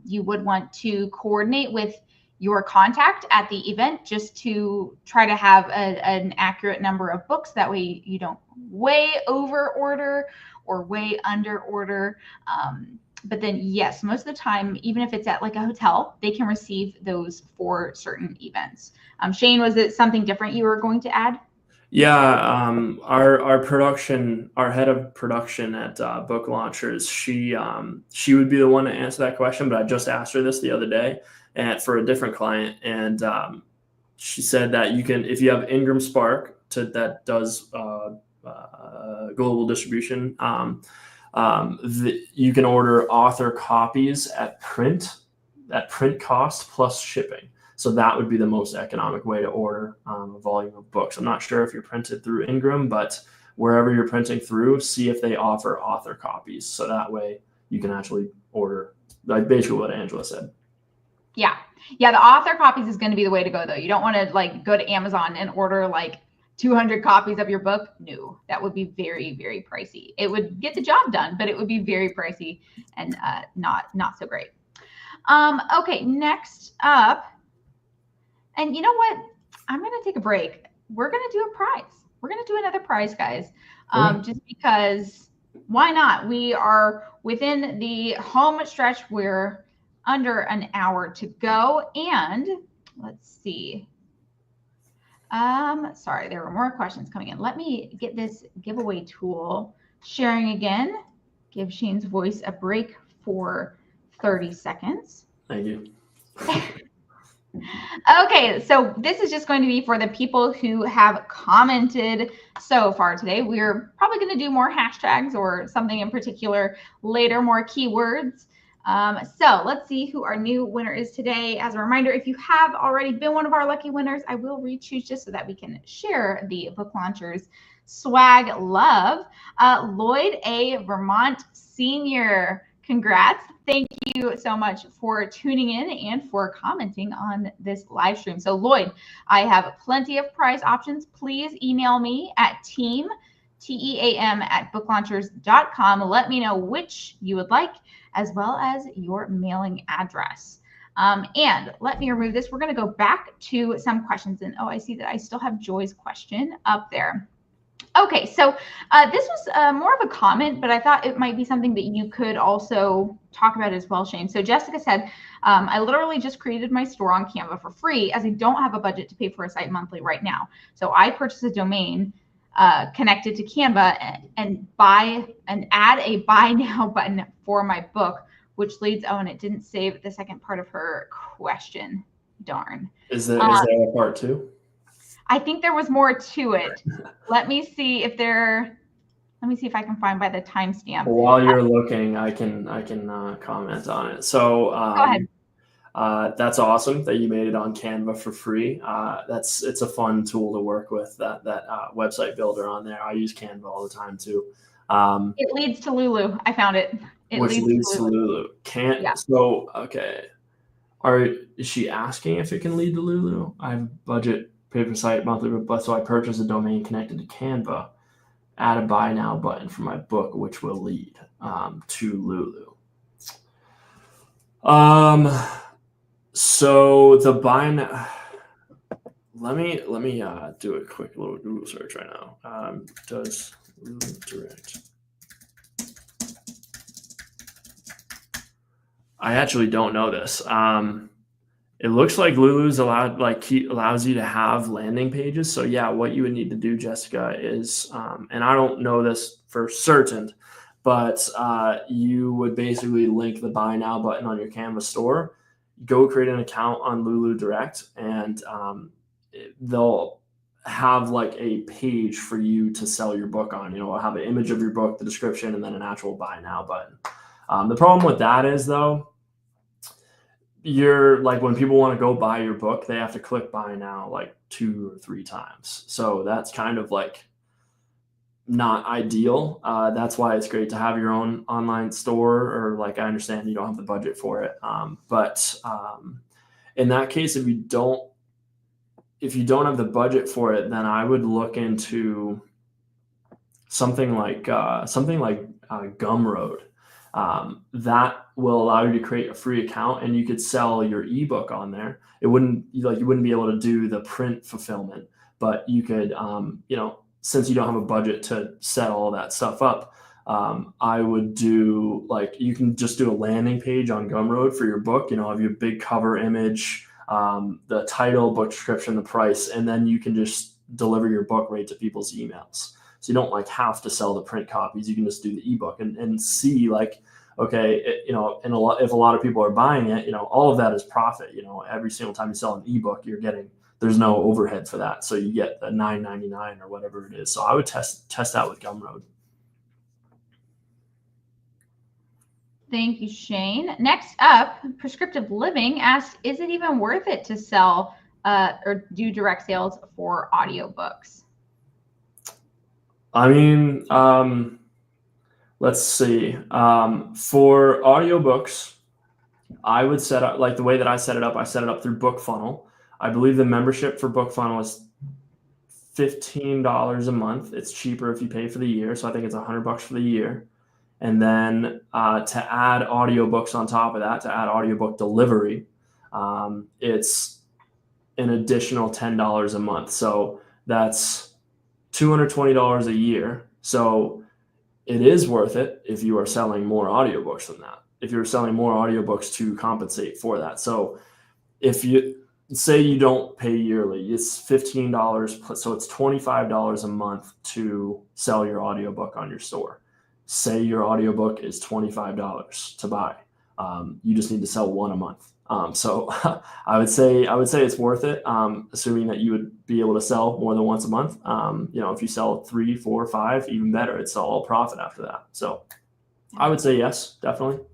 You would want to coordinate with your contact at the event just to try to have an accurate number of books. That way you don't way over order or way under order. But then, yes, most of the time, even if it's at like a hotel, they can receive those for certain events. Shane, was it something different you were going to add? Yeah, our head of production at Book Launchers, she would be the one to answer that question, but I just asked her this the other day and for a different client, and she said that you can, if you have Ingram Spark that does global distribution, you can order author copies at print cost plus shipping. So that would be the most economic way to order a volume of books. I'm not sure if you're printed through Ingram, but wherever you're printing through, see if they offer author copies. So that way you can actually order, like basically what Angela said. Yeah. The author copies is going to be the way to go, though. You don't want to like go to Amazon and order like 200 copies of your book. No, that would be very, very pricey. It would get the job done, but it would be very pricey and not so great. Okay, next up. And you know what? I'm going to take a break. We're going to do a prize. We're going to do another prize, guys, just because why not? We are within the home stretch. We're under an hour to go. And let's see. Sorry, there were more questions coming in. Let me get this giveaway tool sharing again. Give Shane's voice a break for 30 seconds. Thank you. Okay, so this is just going to be for the people who have commented so far today. We're probably going to do more hashtags or something in particular later, more keywords. So let's see who our new winner is today. As a reminder, if you have already been one of our lucky winners, I will re-choose just so that we can share the Book Launchers swag love. Lloyd A. Vermont Senior, congrats. Thank you so much for tuning in and for commenting on this live stream. So Lloyd, I have plenty of prize options. Please email me at team@booklaunchers.com. Let me know which you would like, as well as your mailing address. And let me remove this. We're going to go back to some questions. And I see that I still have Joy's question up there. Okay, so this was more of a comment, but I thought it might be something that you could also talk about as well, Shane. So Jessica said, I literally just created my store on Canva for free as I don't have a budget to pay for a site monthly right now. So I purchased a domain connected to Canva and add a buy now button for my book, which leads, and it didn't save the second part of her question. Darn. Is there a part two? I think there was more to it. Let me see if I can find by the timestamp. While you're looking, I can comment on it. So go ahead. That's awesome that you made it on Canva for free. It's a fun tool to work with, that website builder on there. I use Canva all the time too. It leads to Lulu. I found it. Which leads to Lulu. So okay. Is she asking if it can lead to Lulu? I have budget, pay per site monthly, but so I purchased a domain connected to Canva, add a buy now button for my book, which will lead to Lulu. So the buy now, let me do a quick little Google search right now. Does Lulu Direct? I actually don't know this. It looks like Lulu's allows you to have landing pages. So yeah, what you would need to do, Jessica, is, and I don't know this for certain, but you would basically link the buy now button on your Canva store, go create an account on Lulu Direct, and they'll have like a page for you to sell your book on. I'll have an image of your book, the description, and then an actual buy now button. The problem with that is, though, you're like, when people want to go buy your book, they have to click buy now like 2 or 3 times. So that's kind of like not ideal. That's why it's great to have your own online store, or like, I understand you don't have the budget for it. But in that case, if you don't have the budget for it, then I would look into something like Gumroad. That will allow you to create a free account, and you could sell your ebook on there. You wouldn't be able to do the print fulfillment, but you could, since you don't have a budget to set all that stuff up, I would do, you can just do a landing page on Gumroad for your book, have your big cover image, the title, book description, the price, and then you can just deliver your book right to people's emails. So you don't have to sell the print copies. You can just do the ebook and see okay, if a lot of people are buying it, all of that is profit. Every single time you sell an ebook, there's no overhead for that. So you get the $9.99 or whatever it is. So I would test that with Gumroad. Thank you, Shane. Next up, Prescriptive Living asks, is it even worth it to sell or do direct sales for audiobooks? I mean, let's see. For audiobooks, I would set up, the way that I set it up through BookFunnel. I believe the membership for BookFunnel is $15 a month. It's cheaper if you pay for the year. So I think it's $100 for the year. And then to add audiobooks on top of that, to add audiobook delivery, it's an additional $10 a month. So that's $220 a year. So it is worth it if you are selling more audiobooks than that, if you're selling more audiobooks to compensate for that. So if you say you don't pay yearly, it's $15, so it's $25 a month to sell your audiobook on your store. Say your audiobook is $25 to buy. You just need to sell one a month. So I would say it's worth it, assuming that you would be able to sell more than once a month. If you sell 3, 4, 5, even better. It's all profit after that. So I would say yes, definitely.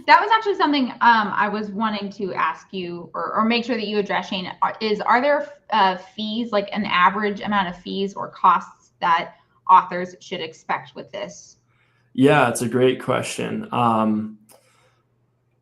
That was actually something I was wanting to ask you or make sure that you address, Shane. Are there fees, like an average amount of fees or costs that authors should expect with this? Yeah, it's a great question.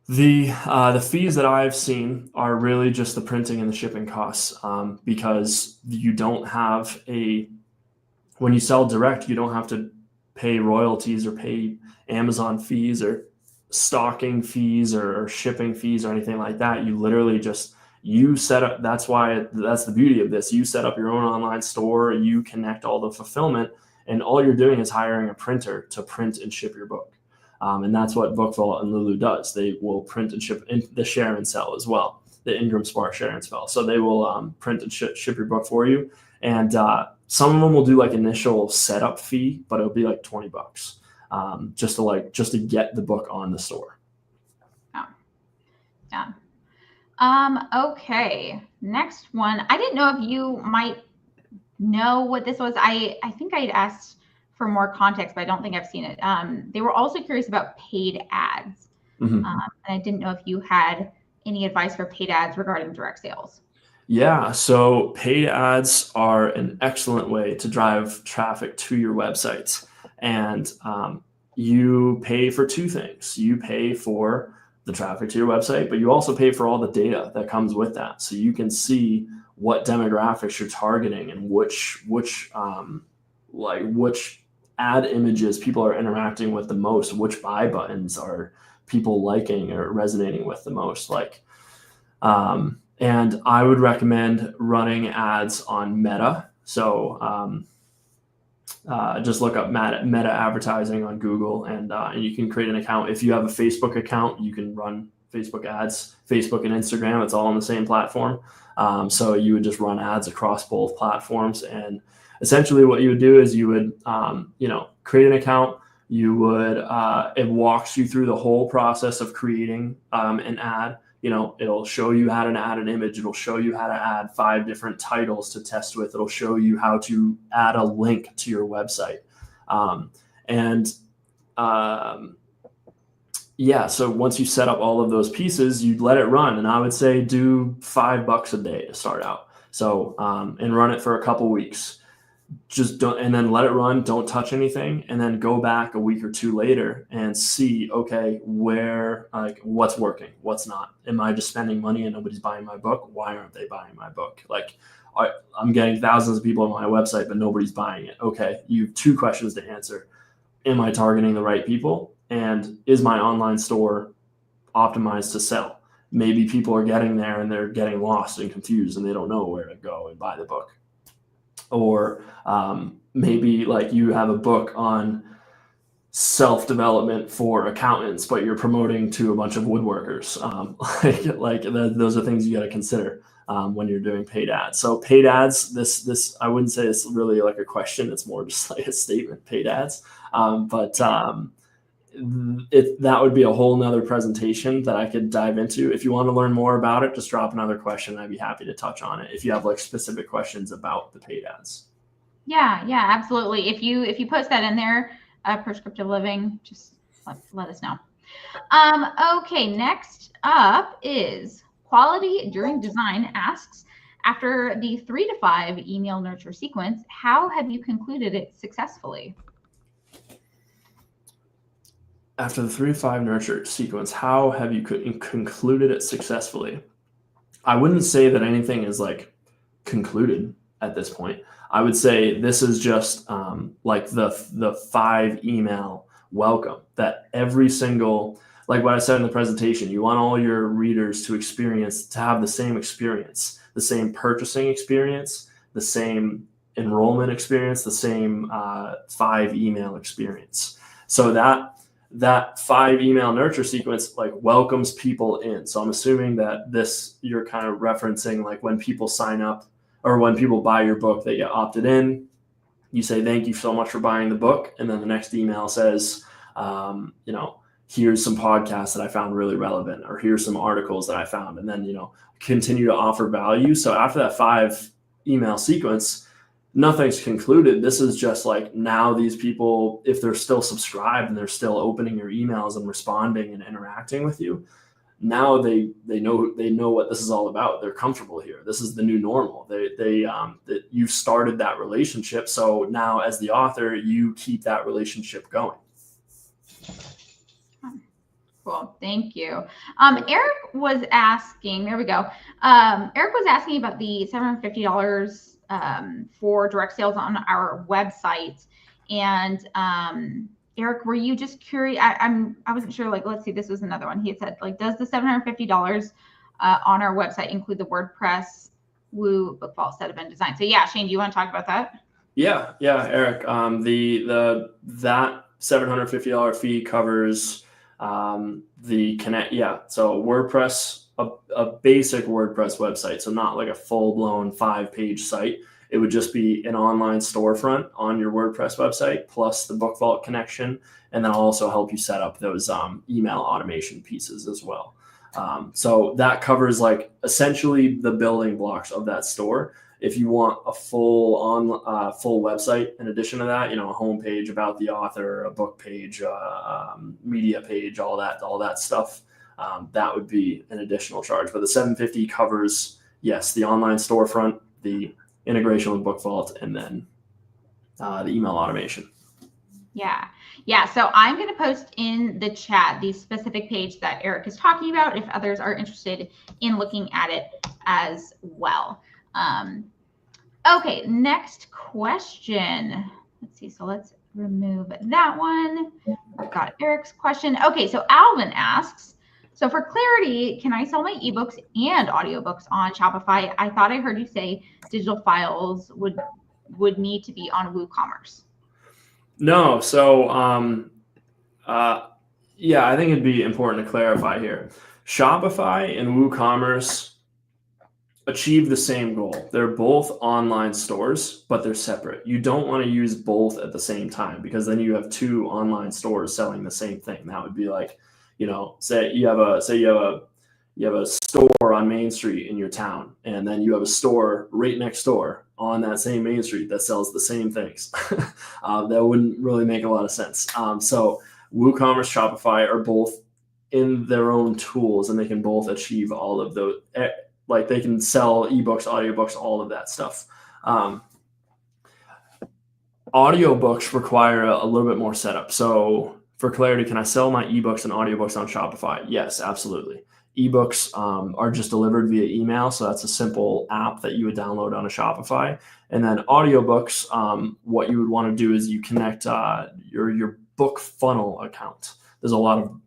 The fees that I've seen are really just the printing and the shipping costs, because you don't have when you sell direct, you don't have to pay royalties or pay Amazon fees or stocking fees or shipping fees or anything like that. You literally just You set up, that's the beauty of this. You set up your own online store, you connect all the fulfillment, and all you're doing is hiring a printer to print and ship your book. And that's what Book Vault and Lulu does. They will print and ship the share and sell as well, the Ingram Spark share and sell. So they will print and ship your book for you. And some of them will do like initial setup fee, but it'll be like $20 just to get the book on the store. Yeah. Okay. Next one. I didn't know if you might know what this was. I think I'd asked for more context, but I don't think I've seen it. They were also curious about paid ads. And I didn't know if you had any advice for paid ads regarding direct sales. Yeah, so paid ads are an excellent way to drive traffic to your websites. And you pay for two things. You pay for the traffic to your website, but you also pay for all the data that comes with that. So you can see what demographics you're targeting and which ad images people are interacting with the most, which buy buttons are people liking or resonating with the most. And I would recommend running ads on Meta. So just look up Meta advertising on Google, and you can create an account. If you have a Facebook account, you can run Facebook ads, Facebook and Instagram. It's all on the same platform. So you would just run ads across both platforms. And essentially what you would do is you would, create an account. You would, it walks you through the whole process of creating an ad. It'll show you how to add an image. It'll show you how to add 5 different titles to test with. It'll show you how to add a link to your website. So once you set up all of those pieces, you'd let it run. And I would say do $5 a day to start out. So, and run it for a couple weeks. And then let it run, don't touch anything, and then go back a week or 2 later and see, okay, what's working, what's not. Am I just spending money and nobody's buying my book? Why aren't they buying my book? I'm getting thousands of people on my website, but nobody's buying it. Okay, you have 2 questions to answer. Am I targeting the right people? And is my online store optimized to sell? Maybe people are getting there and they're getting lost and confused and they don't know where to go and buy the book. Or maybe you have a book on self-development for accountants, but you're promoting to a bunch of woodworkers. Those are things you got to consider when you're doing paid ads. So paid ads, this I wouldn't say it's really like a question. It's more just like a statement, paid ads. That would be a whole nother presentation that I could dive into. If you want to learn more about it, just drop another question. I'd be happy to touch on it if you have specific questions about the paid ads. Yeah, absolutely. If you post that in there, Prescriptive Living, just let us know. Okay, next up is Quality During Design asks, after the 3 to 5 email nurture sequence, how have you concluded it successfully? After the 3 to 5 nurture sequence, how have you concluded it successfully? I wouldn't say that anything is concluded at this point. I would say this is just the 5 email welcome that every single, like what I said in the presentation, you want all your readers to have the same experience, the same purchasing experience, the same enrollment experience, the same 5 email experience. So that 5 email nurture sequence welcomes people in. So I'm assuming that you're kind of referencing when people sign up or when people buy your book, they get opted in. You say, thank you so much for buying the book. And then the next email says, here's some podcasts that I found really relevant, or here's some articles that I found. And then, continue to offer value. So after that 5 email sequence, nothing's concluded. This is just now these people, if they're still subscribed and they're still opening your emails and responding and interacting with you, now they know what this is all about. They're comfortable here. This is the new normal. That you've started that relationship. So now as the author, you keep that relationship going. Cool. Thank you. Eric was asking, there we go. Eric was asking about the $750 for direct sales on our website. And Eric, were you just curious? I wasn't sure. Let's see, this was another one. He had said, does the $750 on our website include the WordPress Woo book vault set event design. So yeah, Shane, do you want to talk about that? Yeah, Eric. That $750 fee covers the connect. Yeah, so WordPress, a basic WordPress website, so not like a full-blown 5-page site. It would just be an online storefront on your WordPress website plus the book vault connection, and then I'll also help you set up those email automation pieces as well. So that covers like essentially the building blocks of that store. If you want a full website, in addition to that, a homepage about the author, a book page, media page, all that stuff, that would be an additional charge. But the $750 covers, yes, the online storefront, the integration with book vault, and then the email automation. Yeah. So I'm going to post in the chat the specific page that Eric is talking about if others are interested in looking at it as well. Okay, next question. Let's see. So let's remove that one. We've got Eric's question. Okay, so Alvin asks, so for clarity, can I sell my ebooks and audiobooks on Shopify? I thought I heard you say digital files would need to be on WooCommerce. No. So, yeah, I think it'd be important to clarify here. Shopify and WooCommerce achieve the same goal. They're both online stores, but they're separate. You don't want to use both at the same time because then you have two online stores selling the same thing. That would be like, say you have a store on Main Street in your town, and then you have a store right next door on that same Main Street that sells the same things. That wouldn't really make a lot of sense. So WooCommerce, Shopify are both in their own tools, and they can both achieve all of those. Like they can sell ebooks, audiobooks, all of that stuff. Audiobooks require a little bit more setup. So for clarity, can I sell my ebooks and audiobooks on Shopify? Yes, absolutely. Ebooks are just delivered via email. So that's a simple app that you would download on a Shopify. And then audiobooks, what you would want to do is you connect your book funnel account. There's a lot of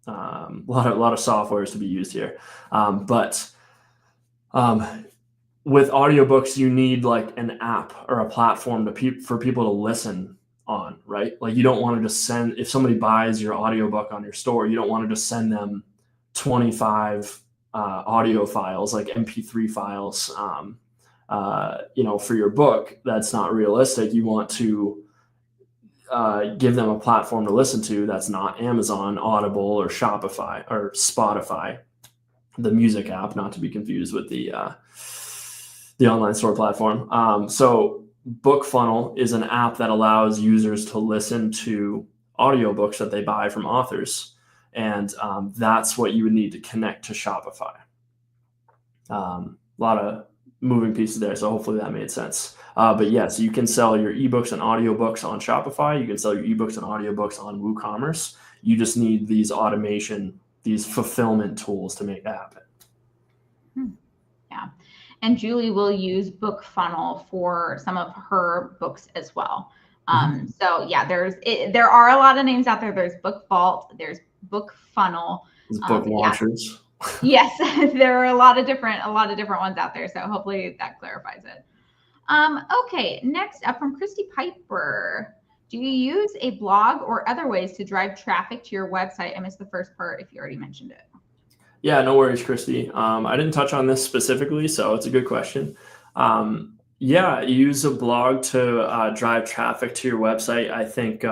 softwares to be used here. But with audiobooks, you need like an app or a platform for people to listen on, right? Like you don't want to just send, if somebody buys your audiobook on your store, you don't want to just send them 25 audio files, like MP3 files, for your book. That's not realistic. You want to give them a platform to listen to that's not Amazon, Audible, or Shopify or Spotify, the music app, not to be confused with the online store platform. So BookFunnel is an app that allows users to listen to audiobooks that they buy from authors. And that's what you would need to connect to Shopify. A lot of moving pieces there, so hopefully that made sense. But yes, you can sell your ebooks and audiobooks on Shopify. You can sell your ebooks and audiobooks on WooCommerce. You just need these fulfillment tools to make that happen. Yeah. And Julie will use BookFunnel for some of her books as well. So yeah, there are a lot of names out there. There's Book Vault, there's BookFunnel, there's book launchers. Yes, there are a lot of different ones out there. So hopefully that clarifies it. Okay, next up from Christy Piper. Do you use a blog or other ways to drive traffic to your website? I missed the first part if you already mentioned it. Yeah, no worries, Christy. I didn't touch on this specifically, so it's a good question. Yeah, use a blog to drive traffic to your website. I think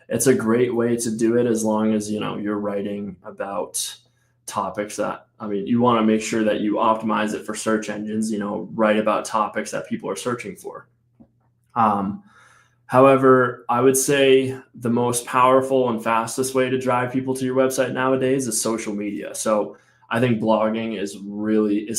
it's a great way to do it as long as you're writing about topics that, you want to make sure that you optimize it for search engines, write about topics that people are searching for. However, I would say the most powerful and fastest way to drive people to your website nowadays is social media. So I think blogging is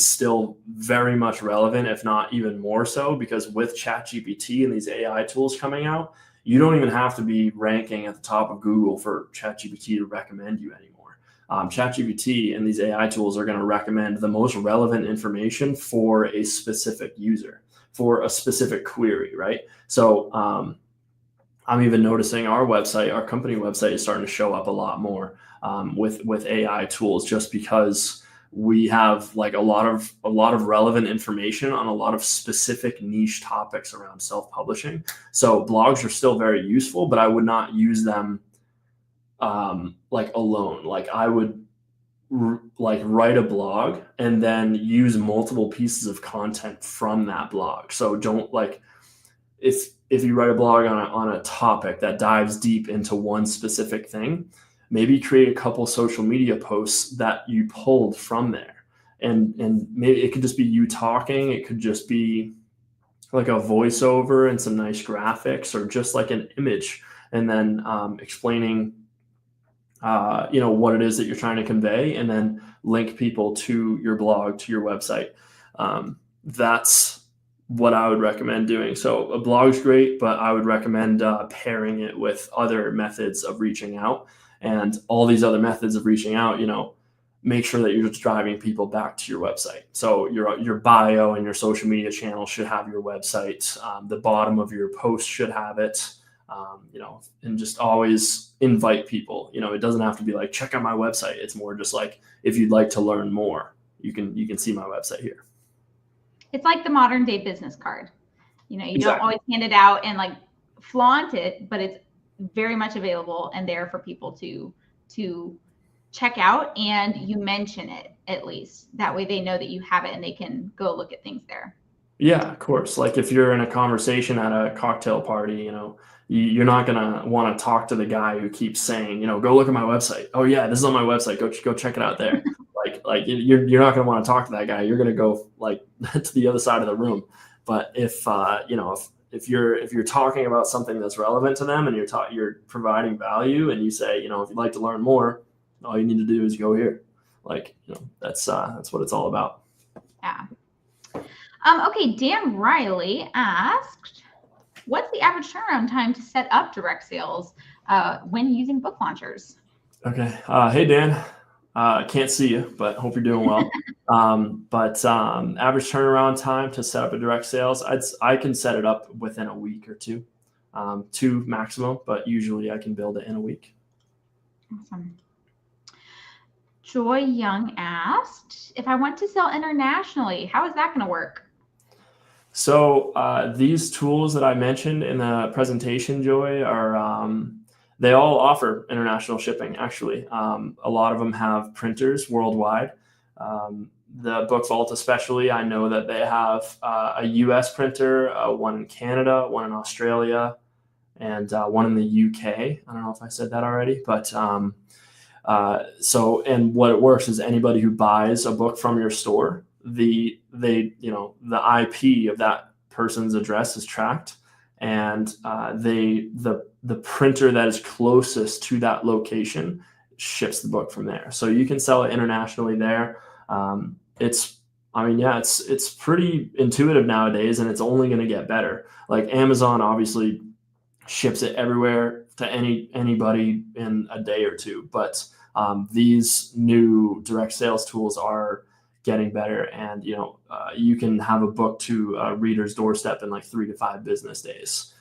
still very much relevant, if not even more so, because with ChatGPT and these AI tools coming out, you don't even have to be ranking at the top of Google for ChatGPT to recommend you anymore. ChatGPT and these AI tools are going to recommend the most relevant information for a specific user, for a specific query, right? So I'm even noticing our company website is starting to show up a lot more with AI tools, just because we have like a lot of relevant information on a lot of specific niche topics around self-publishing. So blogs are still very useful, but I would not use them like alone. Like I would like write a blog and then use multiple pieces of content from that blog. So don't like, if you write a blog on a topic that dives deep into one specific thing, maybe create a couple social media posts that you pulled from there. And maybe it could just be you talking. It could just be like a voiceover and some nice graphics, or just like an image, and then explaining what it is that you're trying to convey, and then link people to your blog, to your website. That's what I would recommend doing. So a blog's great, but I would recommend pairing it with other methods of reaching out. And all these other methods of reaching out, make sure that you're just driving people back to your website. So your bio and your social media channel should have your website. The bottom of your post should have it. And just always invite people. It doesn't have to be like, check out my website. It's more just like, if you'd like to learn more, you can see my website here. It's like the modern day business card. You Exactly. Don't always hand it out and like flaunt it, but it's very much available and there for people to check out, and you mention it at least. That way they know that you have it and they can go look at things there. Yeah, of course. Like if you're in a conversation at a cocktail party, you're not going to want to talk to the guy who keeps saying, go look at my website. Oh yeah, this is on my website. Go check it out there. like you're not going to want to talk to that guy. You're going to go like to the other side of the room. But if you're talking about something that's relevant to them, and you're providing value, and you say, if you'd like to learn more, all you need to do is go here. That's what it's all about. Yeah. Okay, Dan Riley asked, what's the average turnaround time to set up direct sales when using book launchers? Okay. Hey, Dan. Can't see you, but hope you're doing well. Average turnaround time to set up a direct sales, I can set it up within a week or two, 2 maximum, but usually I can build it in a week. Awesome. Joy Young asked, if I want to sell internationally, how is that going to work? So these tools that I mentioned in the presentation, Joy, are they all offer international shipping, actually. A lot of them have printers worldwide. The Book Vault especially, I know that they have a US printer, one in Canada, one in Australia, and one in the UK. I don't know if I said that already, but and what it works is anybody who buys a book from your store, the IP of that person's address is tracked, and the printer that is closest to that location ships the book from there. So you can sell it internationally there. It's pretty intuitive nowadays, and it's only going to get better. Like Amazon obviously ships it everywhere to anybody in a day or two, but these new direct sales tools are getting better, and you can have a book to a reader's doorstep in like 3 to 5 business days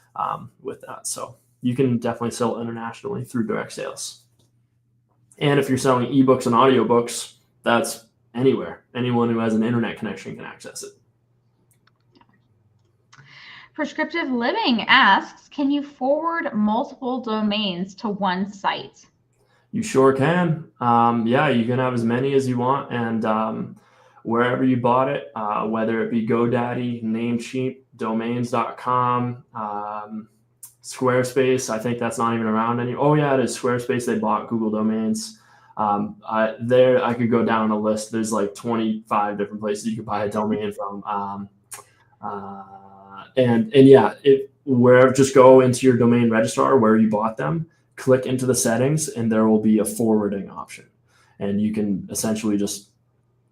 with that. So you can definitely sell internationally through direct sales. And if you're selling ebooks and audiobooks, that's anywhere. Anyone who has an internet connection can access it. Prescriptive Living asks, can you forward multiple domains to one site? You sure can. Yeah, you can have as many as you want, and wherever you bought it, whether it be GoDaddy, Namecheap, domains.com, Squarespace. I think that's not even around anymore. Oh yeah, it is Squarespace. They bought Google Domains. I could go down a list. There's like 25 different places you could buy a domain from. Just go into your domain registrar where you bought them, click into the settings, and there will be a forwarding option. And you can essentially just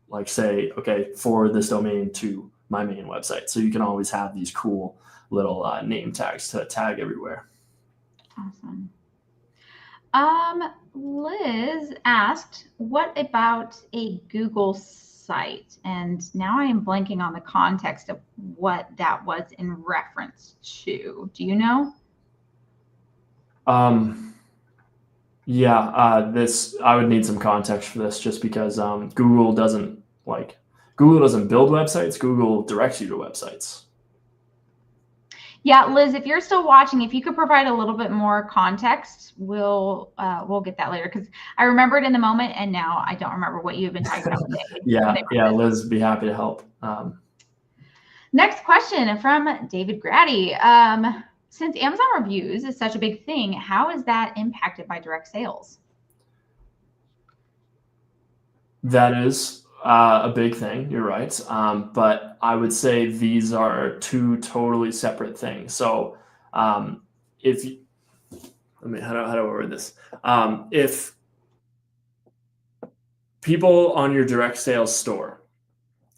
like say, okay, forward this domain to my main website. So you can always have these cool little name tags to tag everywhere. Awesome. Liz asked, what about a Google site? And now I am blanking on the context of what that was in reference to. Do you know? Yeah, I would need some context for this, just because Google doesn't build websites. Google directs you to websites. Yeah, Liz, if you're still watching, if you could provide a little bit more context, we'll get that later, because I remembered in the moment and now I don't remember what you've been talking about today. Yeah, Liz would be happy to help. Next question from David Grady. Since Amazon reviews is such a big thing, how is that impacted by direct sales? That is a big thing. You're right. But I would say these are two totally separate things. So if you, how do I word this? If people on your direct sales store,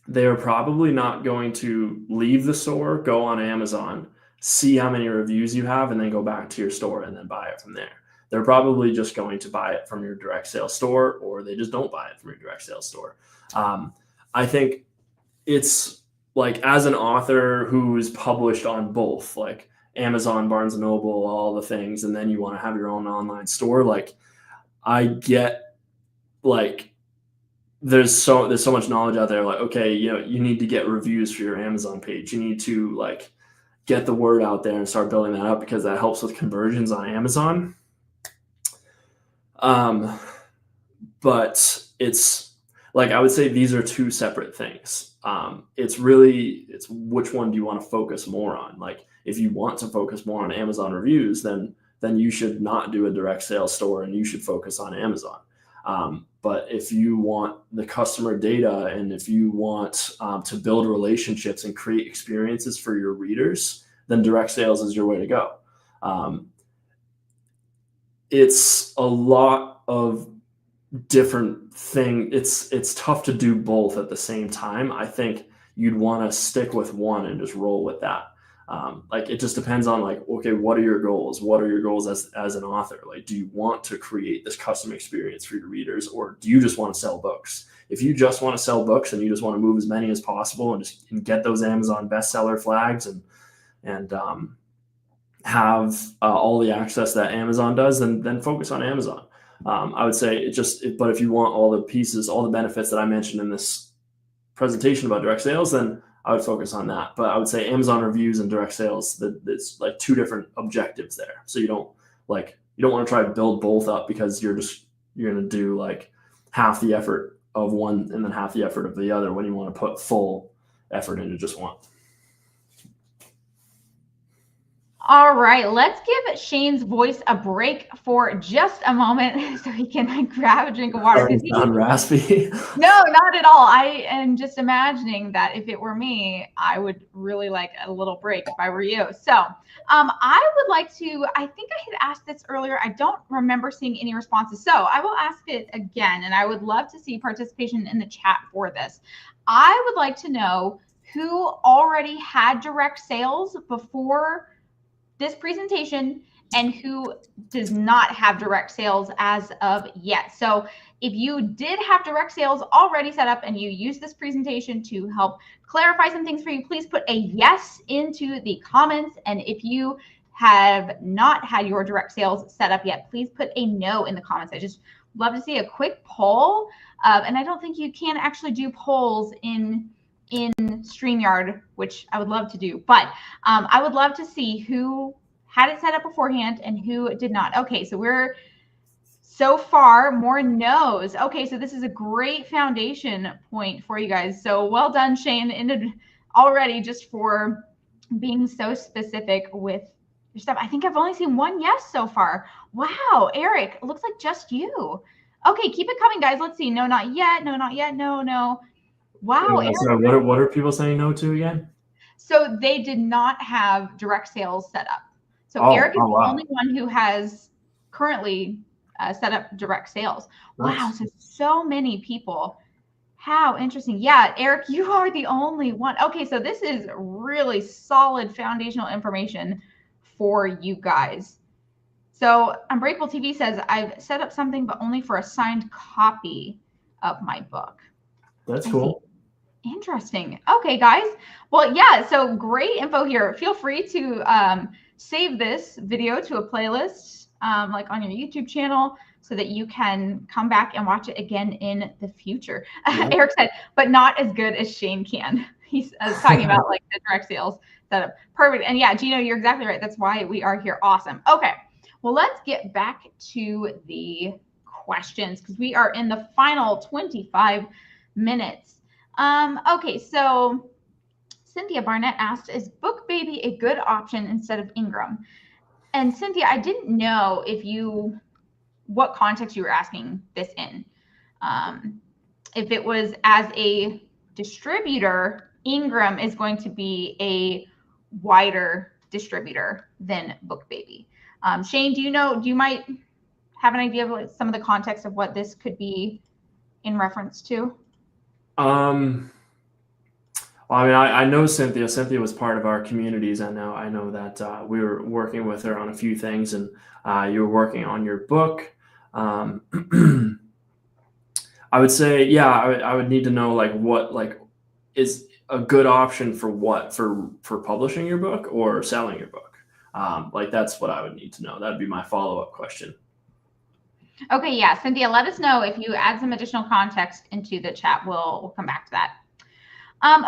they are probably not going to leave the store, go on Amazon, see how many reviews you have, and then go back to your store and then buy it from there. They're probably just going to buy it from your direct sales store, or they just don't buy it from your direct sales store. I think it's like, as an author who's published on both, like Amazon, Barnes and Noble, all the things, and then you want to have your own online store, like, I get, like, there's so much knowledge out there. Like, okay, you need to get reviews for your Amazon page. You need to, like, get the word out there and start building that up, because that helps with conversions on Amazon. But it's like, I would say these are two separate things. It's which one do you want to focus more on? Like, if you want to focus more on Amazon reviews, then you should not do a direct sales store and you should focus on Amazon. But if you want the customer data, and if you want to build relationships and create experiences for your readers, then direct sales is your way to go. It's a lot of different thing. It's tough to do both at the same time. I think you'd want to stick with one and just roll with that. Like, it just depends on, like, okay, what are your goals? What are your goals as an author? Like, do you want to create this custom experience for your readers, or do you just want to sell books? If you just want to sell books and you just want to move as many as possible and get those Amazon bestseller flags and have all the access that Amazon does, then focus on Amazon. I would say but if you want all the pieces, all the benefits that I mentioned in this presentation about direct sales, then I would focus on that. But I would say Amazon reviews and direct sales, it's like two different objectives there. So you don't want to try to build both up, because you're going to do like half the effort of one and then half the effort of the other, when you want to put full effort into just one. All right, let's give Shane's voice a break for just a moment so he can grab a drink of water. Sorry, sound raspy. No, not at all. I am just imagining that if it were me, I would really like a little break if I were you. So I would like to, I think I had asked this earlier. I don't remember seeing any responses. So I will ask it again, and I would love to see participation in the chat for this. I would like to know who already had direct sales before this presentation and who does not have direct sales as of yet. So if you did have direct sales already set up and you use this presentation to help clarify some things for you, please put a yes into the comments. And if you have not had your direct sales set up yet, please put a no in the comments. I just love to see a quick poll. And I don't think you can actually do polls in StreamYard, which I would love to do, but I would love to see who had it set up beforehand and who did not. Okay, so we're so far more no's. Okay, so this is a great foundation point for you guys. So well done, Shane, already, just for being so specific with your stuff. I think I've only seen one yes so far. Wow, Eric, it looks like just you. Okay, keep it coming, guys. Let's see. No, not yet. No, not yet. No, no. Wow. So what are people saying no to again? So they did not have direct sales set up. So Eric is the only one who has currently set up direct sales. Nice. Wow. So many people. How interesting. Yeah, Eric, you are the only one. Okay, so this is really solid foundational information for you guys. So Unbreakable TV says, I've set up something, but only for a signed copy of my book. That's cool. Interesting. Okay, guys. Well, yeah, so great info here. Feel free to save this video to a playlist, like on your YouTube channel. so that you can come back and watch it again in the future. Eric said, but not as good as Shane can. He's talking about like the direct sales setup. Perfect. And yeah, Gino, you're exactly right. That's why we are here. Awesome. Okay. Well, let's get back to the questions because we are in the final 25 minutes. Okay, so Cynthia Barnett asked, is BookBaby a good option instead of Ingram? And Cynthia, I didn't know what context you were asking this in. If it was as a distributor, Ingram is going to be a wider distributor than BookBaby. Shane, do you might have an idea of some of the context of what this could be in reference to? Well, I mean, I know Cynthia. Cynthia was part of our communities. I know that we were working with her on a few things, and you were working on your book. I would say, yeah, I would need to know like what like is a good option for what for publishing your book or selling your book. Like that's what I would need to know. That'd be my follow-up question. Okay, yeah, Cynthia, let us know if you add some additional context into the chat. We'll come back to that.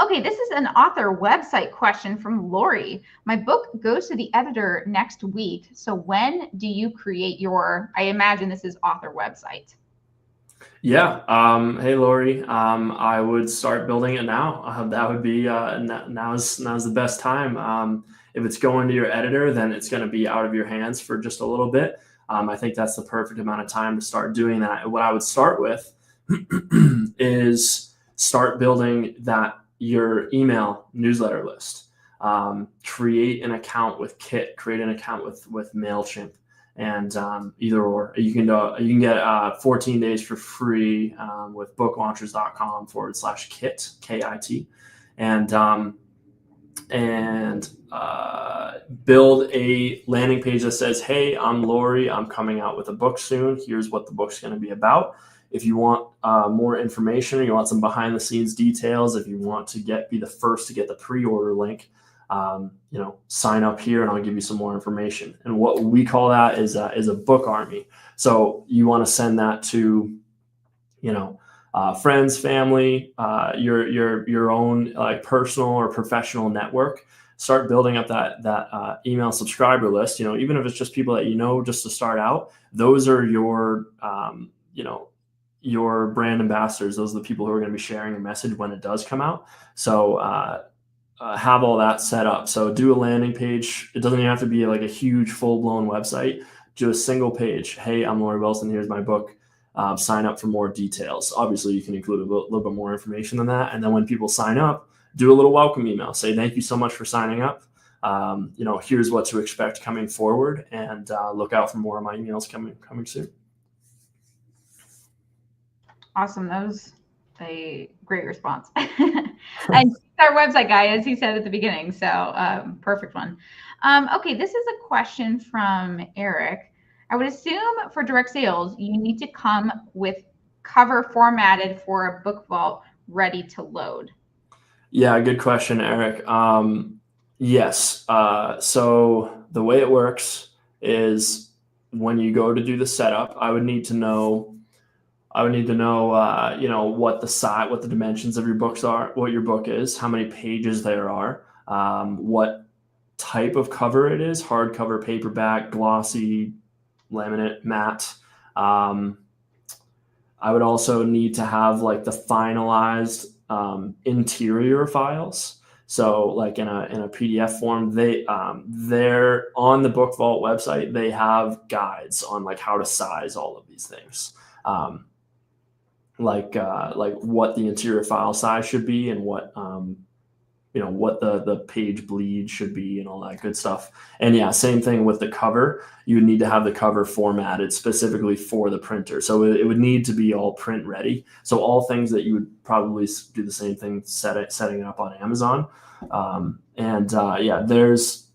Okay, this is an author website question from Lori. My book goes to the editor next week. So when do you create your, I imagine this is author website. Yeah. Hey, Lori. I would start building it now. That would be now's the best time. If it's going to your editor, then it's going to be out of your hands for just a little bit. I think that's the perfect amount of time to start doing that. What I would start with is start building your email newsletter list. Create an account with Kit. Create an account with MailChimp. And either or, you can get 14 days for free with booklaunchers.com/kit, KIT, and build a landing page that says, hey, I'm Lori, I'm coming out with a book soon. Here's what the book's going to be about. If you want more information, or you want some behind the scenes details, if you want to be the first to get the pre-order link, sign up here and I'll give you some more information. And what we call that is a book army. So you want to send that to, friends, family, your own like personal or professional network. Start building up that email subscriber list. Even if it's just people that just to start out. Those are your your brand ambassadors. Those are the people who are going to be sharing your message when it does come out. So have all that set up. So do a landing page. It doesn't even have to be like a huge full-blown website. Do a single page. Hey, I'm Lori Wilson. Here's my book. Sign up for more details. Obviously, you can include a little bit more information than that. And then when people sign up, do a little welcome email. Say, thank you so much for signing up. Here's what to expect coming forward, and look out for more of my emails coming soon. Awesome. That was a great response. And our website guy, as he said at the beginning. So perfect one. Okay, this is a question from Eric. I would assume for direct sales, you need to come with cover formatted for a book vault ready to load. Yeah, good question, Eric. Yes. So the way it works is when you go to do the setup, I would need to know what the size, what the dimensions of your books are, what your book is, how many pages there are, what type of cover it is, hardcover, paperback, glossy, laminate, matte. I would also need to have like the finalized interior files. So like in a PDF form, they're on the Book Vault website. They have guides on like how to size all of these things. Like what the interior file size should be, and what what the page bleed should be, and all that good stuff. And yeah, same thing with the cover. You would need to have the cover formatted specifically for the printer. So it would need to be all print ready. So all things that you would probably do the same thing, setting it up on Amazon. There's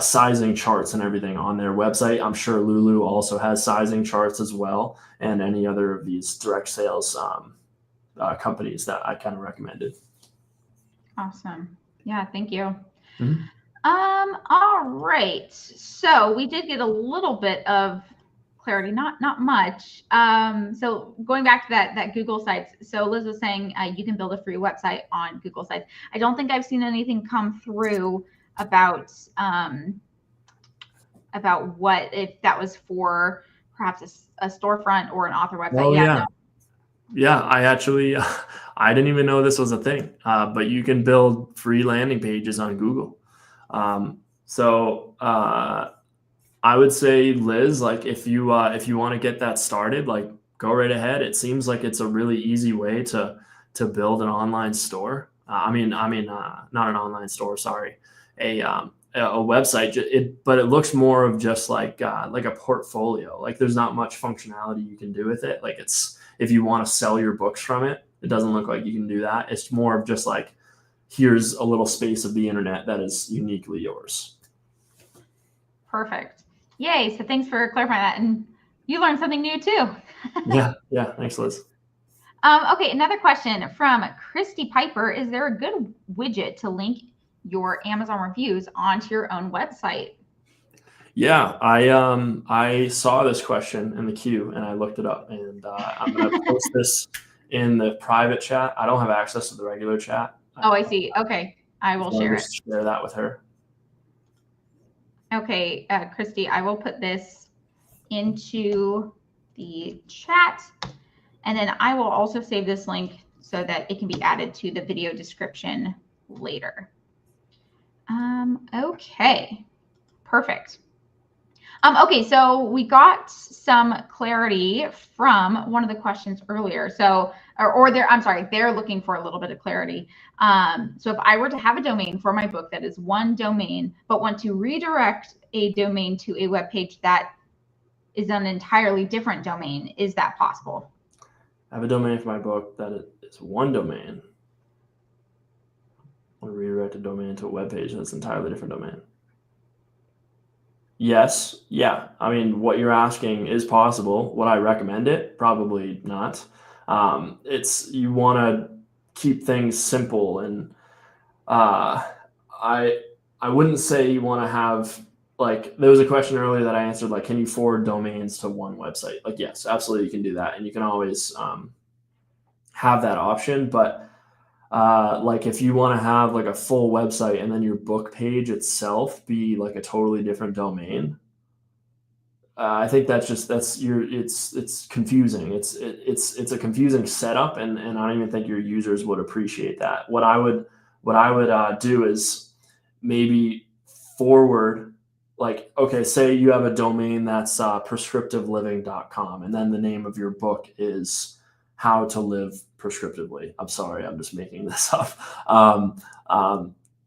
sizing charts and everything on their website. I'm sure Lulu also has sizing charts as well, and any other of these direct sales companies that I kind of recommended. Awesome. Yeah, thank you. Mm-hmm. All right. So we did get a little bit of clarity, not much. So going back to that Google Sites. So Liz was saying you can build a free website on Google Sites. I don't think I've seen anything come through about what, if that was for perhaps a storefront or an author website. Oh, Yeah. Yeah, I actually, I didn't even know this was a thing, but you can build free landing pages on Google. So I would say, Liz, like if you want to get that started, like go right ahead. It seems like it's a really easy way to build an online store. Not an online store, sorry, a website. But it looks more of just like a portfolio. Like there's not much functionality you can do with it. Like if you want to sell your books from it, it doesn't look like you can do that. It's more of just like, here's a little space of the internet that is uniquely yours. Perfect. Yay. So thanks for clarifying that. And you learned something new too. Yeah. Thanks, Liz. Okay, another question from Christy Piper. Is there a good widget to link your Amazon reviews onto your own website? Yeah, I saw this question in the queue and I looked it up, and I'm going to post this in the private chat. I don't have access to the regular chat. Oh, I see. Okay, I will share it. Share that with her. Okay, Christy, I will put this into the chat, and then I will also save this link so that it can be added to the video description later. Okay, perfect. Okay, so we got some clarity from one of the questions earlier. So, they're looking for a little bit of clarity. So if I were to have a domain for my book that is one domain, but want to redirect a domain to a web page that is an entirely different domain, is that possible? I have a domain for my book that is one domain. I want to redirect a domain to a web page that's an entirely different domain. Yes. Yeah. I mean, what you're asking is possible. Would I recommend it? Probably not. You want to keep things simple, and I wouldn't say you want to have, like, there was a question earlier that I answered, like, can you forward domains to one website? Like, yes, absolutely, you can do that, and you can always have that option. But like if you want to have like a full website and then your book page itself be like a totally different domain, I think it's confusing. It's a confusing setup, and I don't even think your users would appreciate that. What I would do is maybe forward, like, okay, say you have a domain that's prescriptiveliving.com, and then the name of your book is How to Live Prescriptively. I'm sorry, I'm just making this up.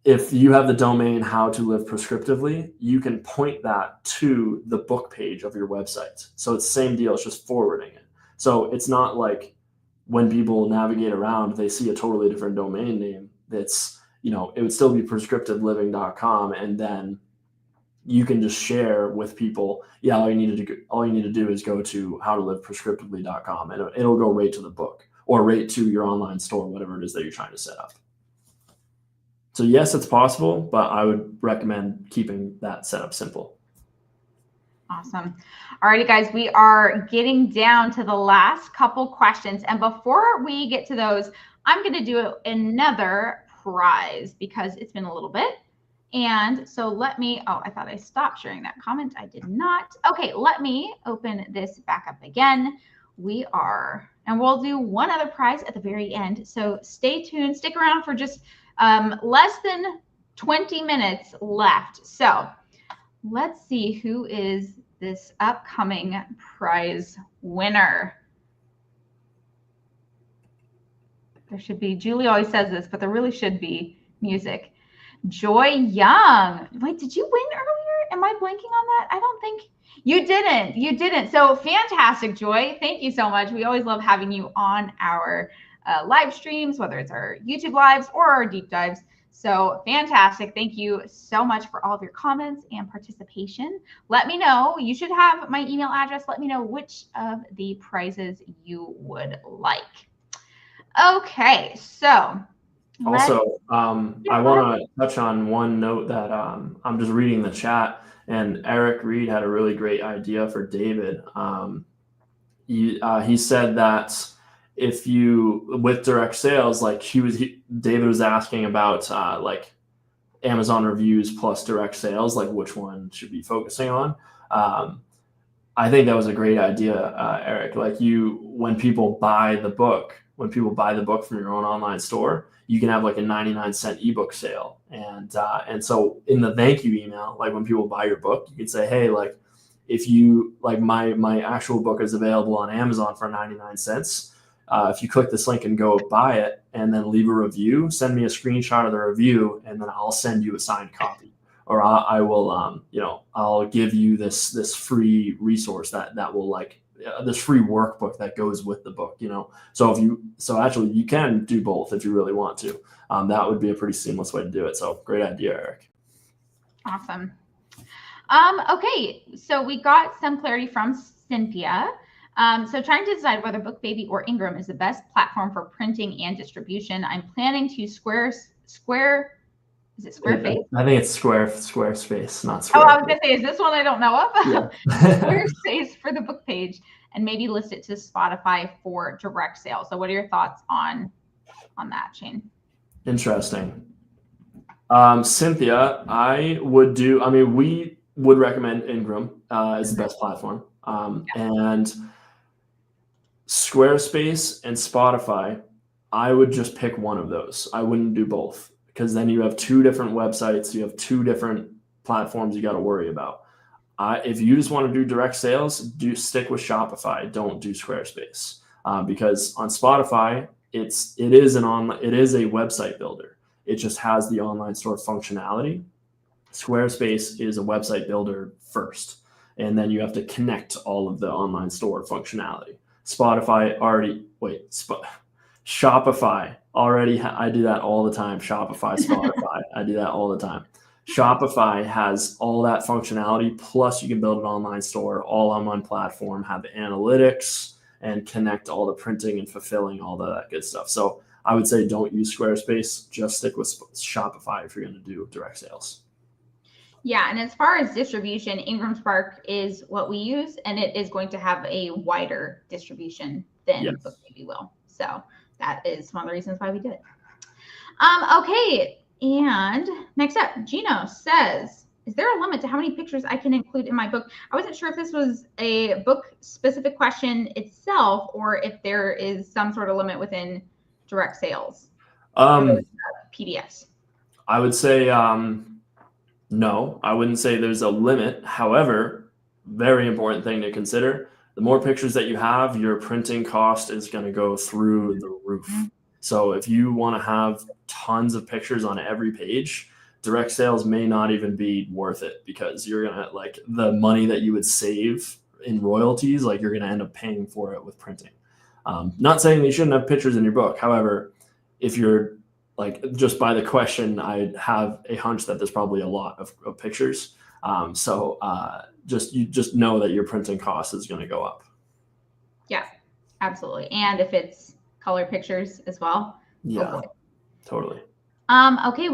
If you have the domain How to Live Prescriptively, you can point that to the book page of your website. So it's the same deal, it's just forwarding it. So it's not like when people navigate around, they see a totally different domain name that's, it would still be prescriptiveliving.com, and then you can just share with people, all you need to do is go to howtoliveprescriptively.com, and it'll go right to the book or right to your online store, whatever it is that you're trying to set up. So yes, it's possible, but I would recommend keeping that setup simple. Awesome. All righty, guys, we are getting down to the last couple questions. And before we get to those, I'm going to do another prize because it's been a little bit. And so I thought I stopped sharing that comment. I did not. Okay, let me open this back up again. And we'll do one other prize at the very end. So stay tuned, stick around for just less than 20 minutes left. So let's see who is this upcoming prize winner. There should be, Julie always says this, but there really should be music. Joy Young. Wait, did you win earlier? Am I blanking on that? I don't think you didn't. You didn't. So fantastic, Joy. Thank you so much. We always love having you on our live streams, whether it's our YouTube lives or our deep dives. So fantastic. Thank you so much for all of your comments and participation. Let me know. You should have my email address. Let me know which of the prizes you would like. Okay, so also, I want to touch on one note that I'm just reading the chat, And Eric Reed had a really great idea for David. He said that if you, with direct sales, like David was asking about like Amazon reviews plus direct sales, like which one should be focusing on. I think that was a great idea, Eric. Like when people buy the book from your own online store, you can have like a 99-cent ebook sale. And so in the thank you email, like when people buy your book, you can say, hey, like if you like my actual book is available on Amazon for 99 cents. If you click this link and go buy it and then leave a review, send me a screenshot of the review and then I'll send you a signed copy. Or I will, I'll give you this free resource that will like this free workbook that goes with the book, So actually you can do both if you really want to. That would be a pretty seamless way to do it. So great idea, Eric. Awesome. Okay, so we got some clarity from Cynthia. So trying to decide whether BookBaby or Ingram is the best platform for printing and distribution. I'm planning to Is it Squarespace? I think it's Squarespace, not Squarespace. Oh, I was gonna say, is this one I don't know of? Yeah. Squarespace for the book page, and maybe list it to Spotify for direct sale. So, what are your thoughts on that, Shane? Interesting. Cynthia, we would recommend Ingram as the best platform, and Squarespace and Spotify. I would just pick one of those. I wouldn't do both. Because then you have two different websites, you have two different platforms you got to worry about. If you just want to do direct sales, stick with Shopify. Don't do Squarespace because on Spotify, it is a website builder. It just has the online store functionality. Squarespace is a website builder first, and then you have to connect all of the online store functionality. Shopify already, I do that all the time. Shopify, Spotify, I do that all the time. Shopify has all that functionality, plus you can build an online store all on one platform, have analytics, and connect all the printing and fulfilling, all that good stuff. So I would say don't use Squarespace, just stick with Shopify if you're going to do direct sales. Yeah, and as far as distribution, Ingram Spark is what we use, and it is going to have a wider distribution than BookBaby will. So that is one of the reasons why we did it. Okay, and next up, Gino says, is there a limit to how many pictures I can include in my book? I wasn't sure if this was a book-specific question itself or if there is some sort of limit within direct sales. PDFs. I would say no. I wouldn't say there's a limit. However, very important thing to consider, the more pictures that you have, your printing cost is going to go through the roof. So if you want to have tons of pictures on every page, direct sales may not even be worth it because you're going to like the money that you would save in royalties, like you're going to end up paying for it with printing. Not saying that you shouldn't have pictures in your book. However, if you're like, just by the question, I have a hunch that there's probably a lot of pictures. Just know that your printing cost is going to go up. Yeah, absolutely. And if it's color pictures as well. Yeah, totally. Okay,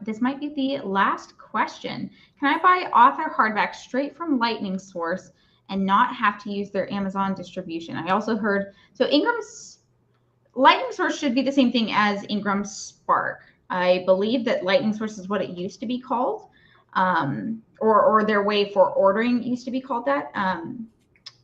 this might be the last question. Can I buy author hardback straight from Lightning Source and not have to use their Amazon distribution? I also heard, so Ingram's Lightning Source should be the same thing as Ingram Spark. I believe that Lightning Source is what it used to be called, or their way for ordering used to be called that.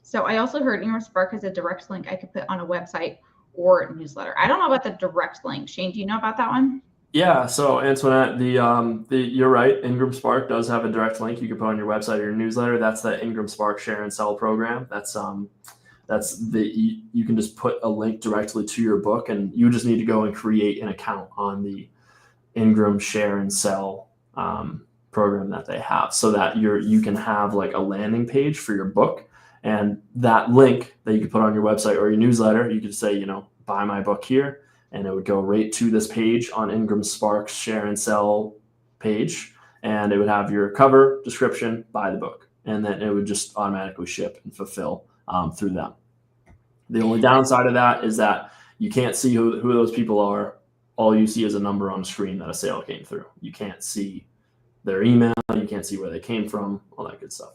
So I also heard Ingram Spark has a direct link I could put on a website or newsletter. I don't know about the direct link. Shane, do you know about that one? Yeah. So Antoinette, you're right. Ingram Spark does have a direct link you can put on your website or your newsletter. That's the Ingram Spark Share and Sell program. You can just put a link directly to your book, and you just need to go and create an account on the Ingram Share and Sell program that they have, so that you can have like a landing page for your book, and that link that you can put on your website or your newsletter, you could say, buy my book here, and it would go right to this page on Ingram Spark's Share and Sell page, and it would have your cover, description, buy the book, and then it would just automatically ship and fulfill through them. The only downside of that is that you can't see who those people are. All you see is a number on the screen that a sale came through. You can't see their email. You can't see where they came from, all that good stuff.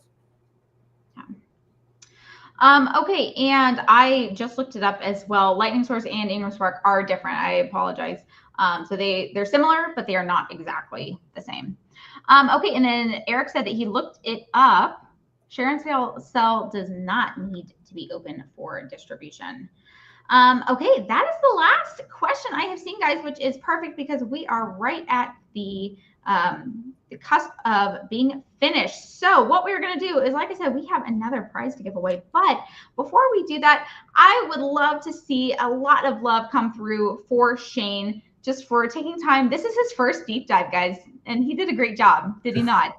Okay, and I just looked it up as well. Lightning Source and Ingram Spark are different. I apologize. So they're similar, but they are not exactly the same. Okay, and then Eric said that he looked it up. Share and sell does not need to be open for distribution. Okay, that is the last question I have seen, guys, which is perfect because we are right at the cusp of being finished. So what we're going to do is, like I said, we have another prize to give away. But before we do that, I would love to see a lot of love come through for Shane just for taking time. This is his first deep dive, guys, and he did a great job, did he not?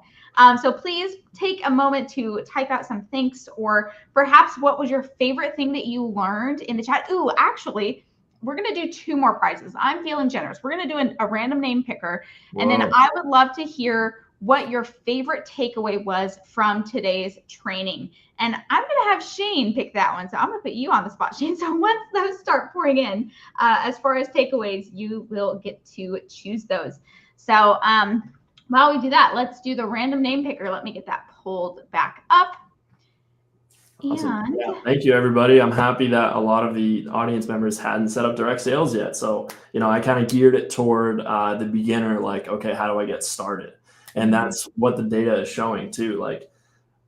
So please take a moment to type out some thanks, or perhaps what was your favorite thing that you learned in the chat. Ooh, actually, we're going to do 2 more prizes. I'm feeling generous. We're going to do a random name picker. Whoa. And then I would love to hear what your favorite takeaway was from today's training. And I'm going to have Shane pick that one. So I'm going to put you on the spot, Shane. So once those start pouring in, as far as takeaways, you will get to choose those. So while we do that, let's do the random name picker. Let me get that pulled back up. Awesome. And yeah, thank you, everybody. I'm happy that a lot of the audience members hadn't set up direct sales yet. So, I kind of geared it toward the beginner, like, okay, how do I get started? And that's what the data is showing too. Like,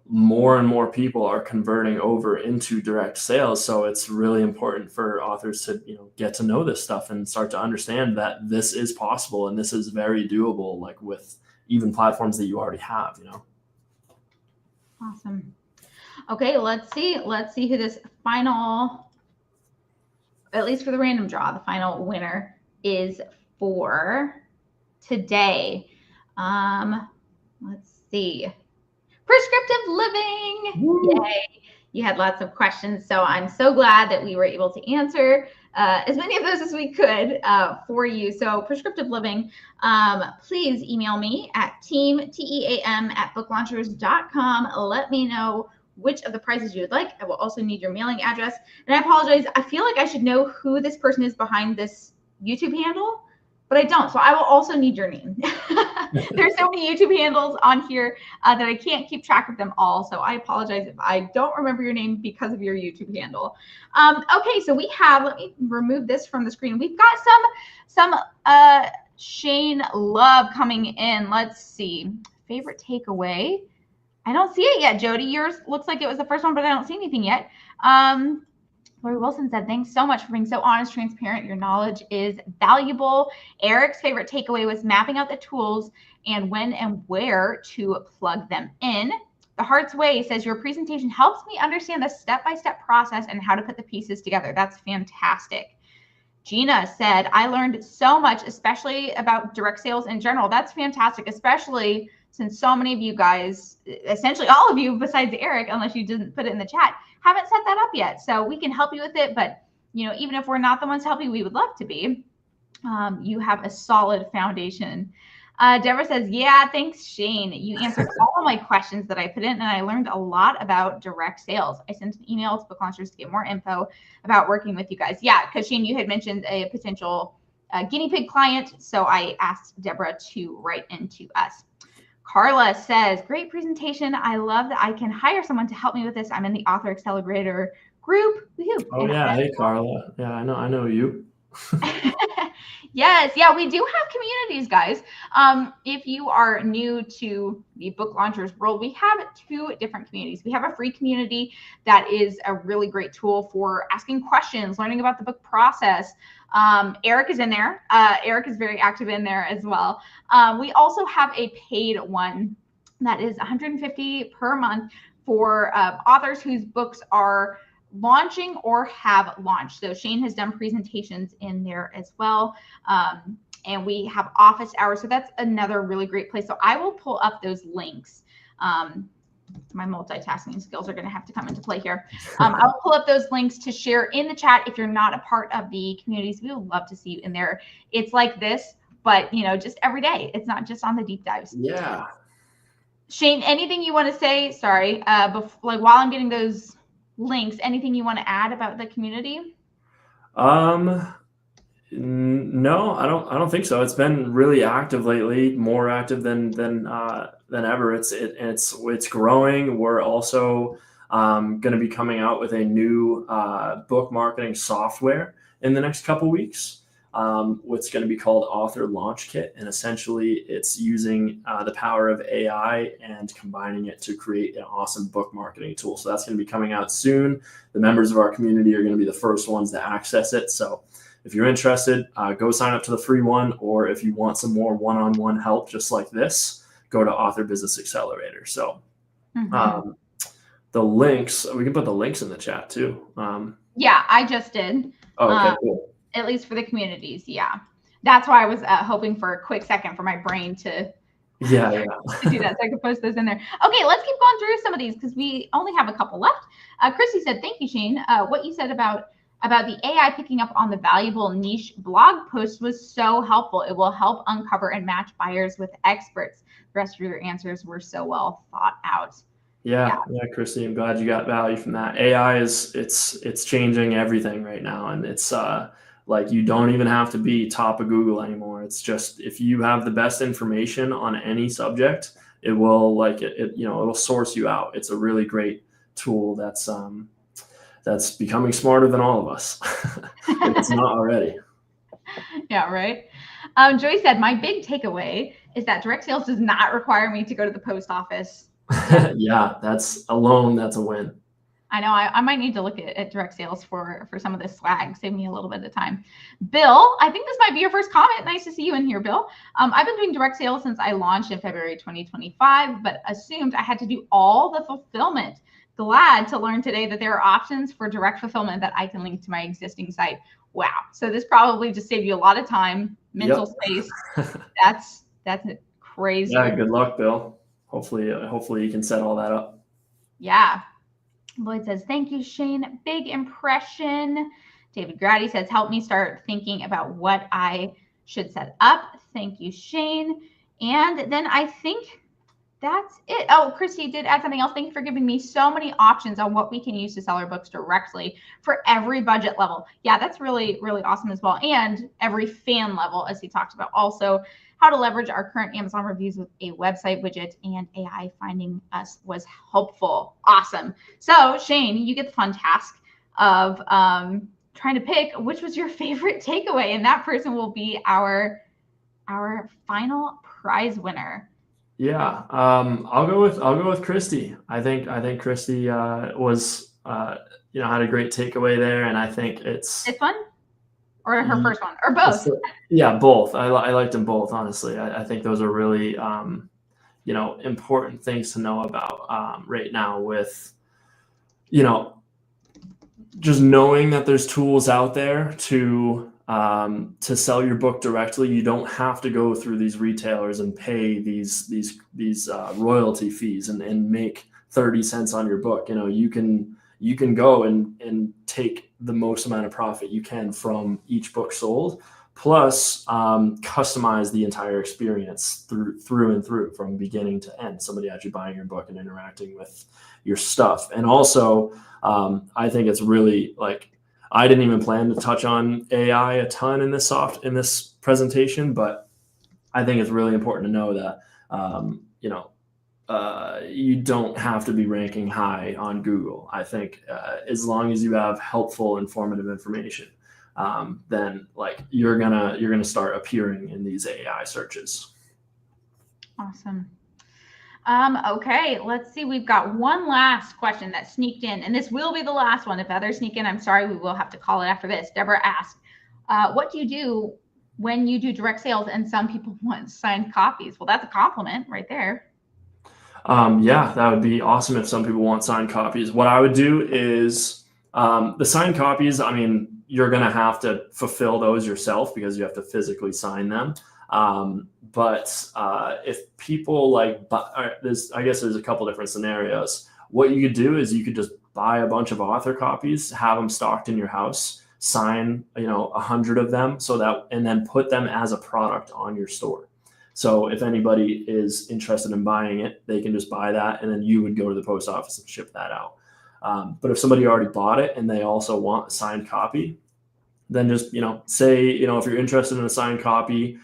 more and more people are converting over into direct sales. So it's really important for authors to, get to know this stuff and start to understand that this is possible and this is very doable, like with even platforms that you already have, Awesome. Okay, let's see who this final, at least for the random draw, the final winner is for today. Let's see. Prescriptive Living. Woo. Yay. You had lots of questions, so I'm so glad that we were able to answer as many of those as we could for you. So Prescriptive Living, please email me at team@booklaunchers.com. Let me know which of the prizes you would like. I will also need your mailing address. And I apologize. I feel like I should know who this person is behind this YouTube handle, but I don't. So I will also need your name. There's so many YouTube handles on here that I can't keep track of them all. So I apologize if I don't remember your name because of your YouTube handle. Okay, so we have, let me remove this from the screen. We've got some Shane love coming in. Let's see. Favorite takeaway. I don't see it yet, Jody. Yours looks like it was the first one, but I don't see anything yet. Lori Wilson said, thanks so much for being so honest, transparent. Your knowledge is valuable. Eric's favorite takeaway was mapping out the tools and when and where to plug them in. The Heart's Way says, your presentation helps me understand the step-by-step process and how to put the pieces together. That's fantastic. Gina said, I learned so much, especially about direct sales in general. That's fantastic, especially since so many of you guys, essentially all of you besides Eric, unless you didn't put it in the chat, haven't set that up yet. So we can help you with it. But, even if we're not the ones helping, we would love to be. You have a solid foundation. Deborah says, yeah, thanks, Shane. You answered all my questions that I put in, and I learned a lot about direct sales. I sent an email to book launchers to get more info about working with you guys. Yeah, because Shane, you had mentioned a potential guinea pig client. So I asked Deborah to write into us. Carla says, great presentation. I love that I can hire someone to help me with this. I'm in the Author Accelerator group. Woo-hoo. Oh, yeah. Hey, Carla. Yeah, I know you. Yes. Yeah, we do have communities, guys. If you are new to the Book Launchers world, we have 2 different communities. We have a free community that is a really great tool for asking questions, learning about the book process. Eric is in there. Eric is very active in there as well. We also have a paid one that is $150 per month for authors whose books are launching or have launched. So Shane has done presentations in there as well. And we have office hours. So that's another really great place. So I will pull up those links. My multitasking skills are going to have to come into play here. I'll pull up those links to share in the chat. If you're not a part of the communities, we would love to see you in there. It's like this, but just every day. It's not just on the deep dives. Yeah. Shane, anything you want to say? Sorry, while I'm getting those links, anything you want to add about the community? No, I don't think so. It's been really active lately, more active than ever. It's growing. We're also going to be coming out with a new book marketing software in the next couple weeks. What's going to be called Author Launch Kit, and essentially it's using the power of AI and combining it to create an awesome book marketing tool. So that's going to be coming out soon. The members of our community are going to be the first ones to access it. So if you're interested, go sign up to the free one, or if you want some more one-on-one help just like this, go to Author Business Accelerator. So the links, we can put the links in the chat too. Yeah, I just did. Okay, cool. At least for the communities. Yeah. That's why I was hoping for a quick second for my brain to to do that, so I could post those in there. Okay, let's keep going through some of these because we only have a couple left. Chrissy said, thank you, Shane. What you said about the AI picking up on the valuable niche blog post was so helpful. It will help uncover and match buyers with experts. The rest of your answers were so well thought out. Yeah, Christy, I'm glad you got value from that. AI it's changing everything right now, and it's like you don't even have to be top of Google anymore. It's just if you have the best information on any subject, it will it'll source you out. It's a really great tool that's becoming smarter than all of us. If it's not already. Yeah, right. Joy said, my big takeaway is that direct sales does not require me to go to the post office. Yeah, that's a win. I know I might need to look at direct sales for some of this swag. Save me a little bit of time. Bill, I think this might be your first comment. Nice to see you in here, Bill. I've been doing direct sales since I launched in February 2025, but assumed I had to do all the fulfillment. Glad to learn today that there are options for direct fulfillment that I can link to my existing site. Wow. So this probably just saved you a lot of time, mental space. That's crazy. Yeah, good luck, Bill. Hopefully you can set all that up. Yeah. Lloyd says, thank you, Shane. Big impression. David Grady says, help me start thinking about what I should set up. Thank you, Shane. And then I think that's it. Oh, Christy did add something else. Thank you for giving me so many options on what we can use to sell our books directly for every budget level. Yeah, that's really, really awesome as well. And every fan level, as he talked about. Also, how to leverage our current Amazon reviews with a website widget, and AI finding us was helpful. Awesome. So Shane, you get the fun task of trying to pick which was your favorite takeaway, and that person will be our final prize winner. Yeah, I'll go with Christy. I think Christy was had a great takeaway there, and I think it's this one or her first one or both. Yeah, both. I liked them both, honestly. I think those are really important things to know about right now with just knowing that there's tools out there to sell your book directly. You don't have to go through these retailers and pay these royalty fees and make 30 cents on your book. You can go and take the most amount of profit you can from each book sold, plus customize the entire experience through and through from beginning to end. Somebody actually buying your book and interacting with your stuff. And also, I think it's really I didn't even plan to touch on AI a ton in this presentation, but I think it's really important to know that you don't have to be ranking high on Google. I think as long as you have helpful, informative information, then you're gonna start appearing in these AI searches. Awesome. Okay, let's see. We've got one last question that sneaked in, and this will be the last one. If others sneak in, I'm sorry, we will have to call it after this. Deborah asked, what do you do when you do direct sales and some people want signed copies? Well, that's a compliment right there. Yeah, that would be awesome if some people want signed copies. What I would do is the signed copies, I mean, you're going to have to fulfill those yourself because you have to physically sign them. But if people I guess there's a couple different scenarios. What you could do is you could just buy a bunch of author copies, have them stocked in your house, sign 100 of them, and then put them as a product on your store. So if anybody is interested in buying it, they can just buy that, and then you would go to the post office and ship that out. But if somebody already bought it and they also want a signed copy, then just, say, if you're interested in a signed copy,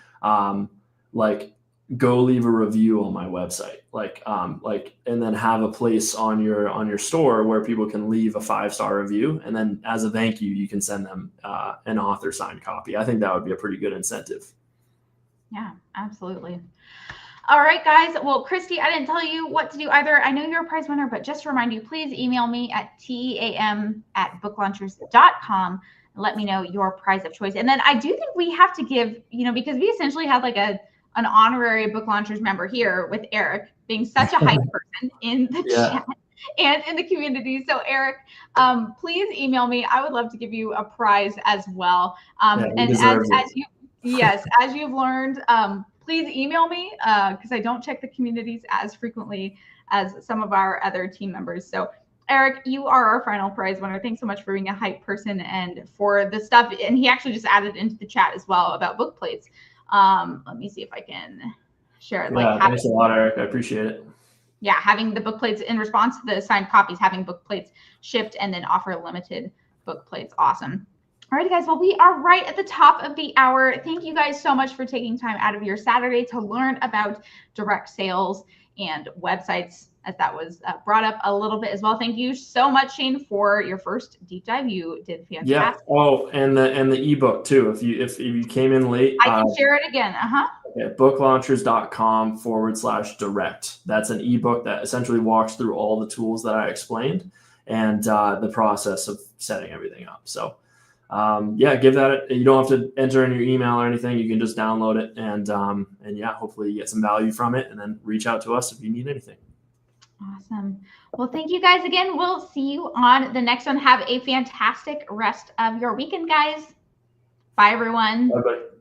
like go leave a review on my website, and then have a place on your store where people can leave a 5-star review. And then as a thank you, you can send them an author signed copy. I think that would be a pretty good incentive. Yeah, absolutely. All right, guys. Well, Christy, I didn't tell you what to do either. I know you're a prize winner, but just to remind you, please email me at team@booklaunchers.com and let me know your prize of choice. And then I do think we have to give, because we essentially have like an honorary Book Launchers member here with Eric being such a hype person in the chat and in the community. So Eric, please email me. I would love to give you a prize as well. And as you've learned, please email me because I don't check the communities as frequently as some of our other team members. So Eric, you are our final prize winner. Thanks so much for being a hype person and for the stuff. And he actually just added into the chat as well about book plates. Let me see if I can share it. Thanks a lot, Eric. I appreciate it. Yeah, having the book plates in response to the signed copies, having book plates shipped and then offer limited book plates. Awesome. All right, guys. Well, we are right at the top of the hour. Thank you guys so much for taking time out of your Saturday to learn about direct sales and websites, as that was brought up a little bit as well. Thank you so much, Shane, for your first deep dive. You did fantastic. Yeah. Oh, and the ebook too. If you came in late, I can share it again. Okay, booklaunchers.com/direct. That's an ebook that essentially walks through all the tools that I explained and the process of setting everything up. So. Give that. You don't have to enter in your email or anything. You can just download it and hopefully you get some value from it, and then reach out to us if you need anything. Awesome. Well, thank you guys again. We'll see you on the next one. Have a fantastic rest of your weekend, guys. Bye, everyone. Bye-bye.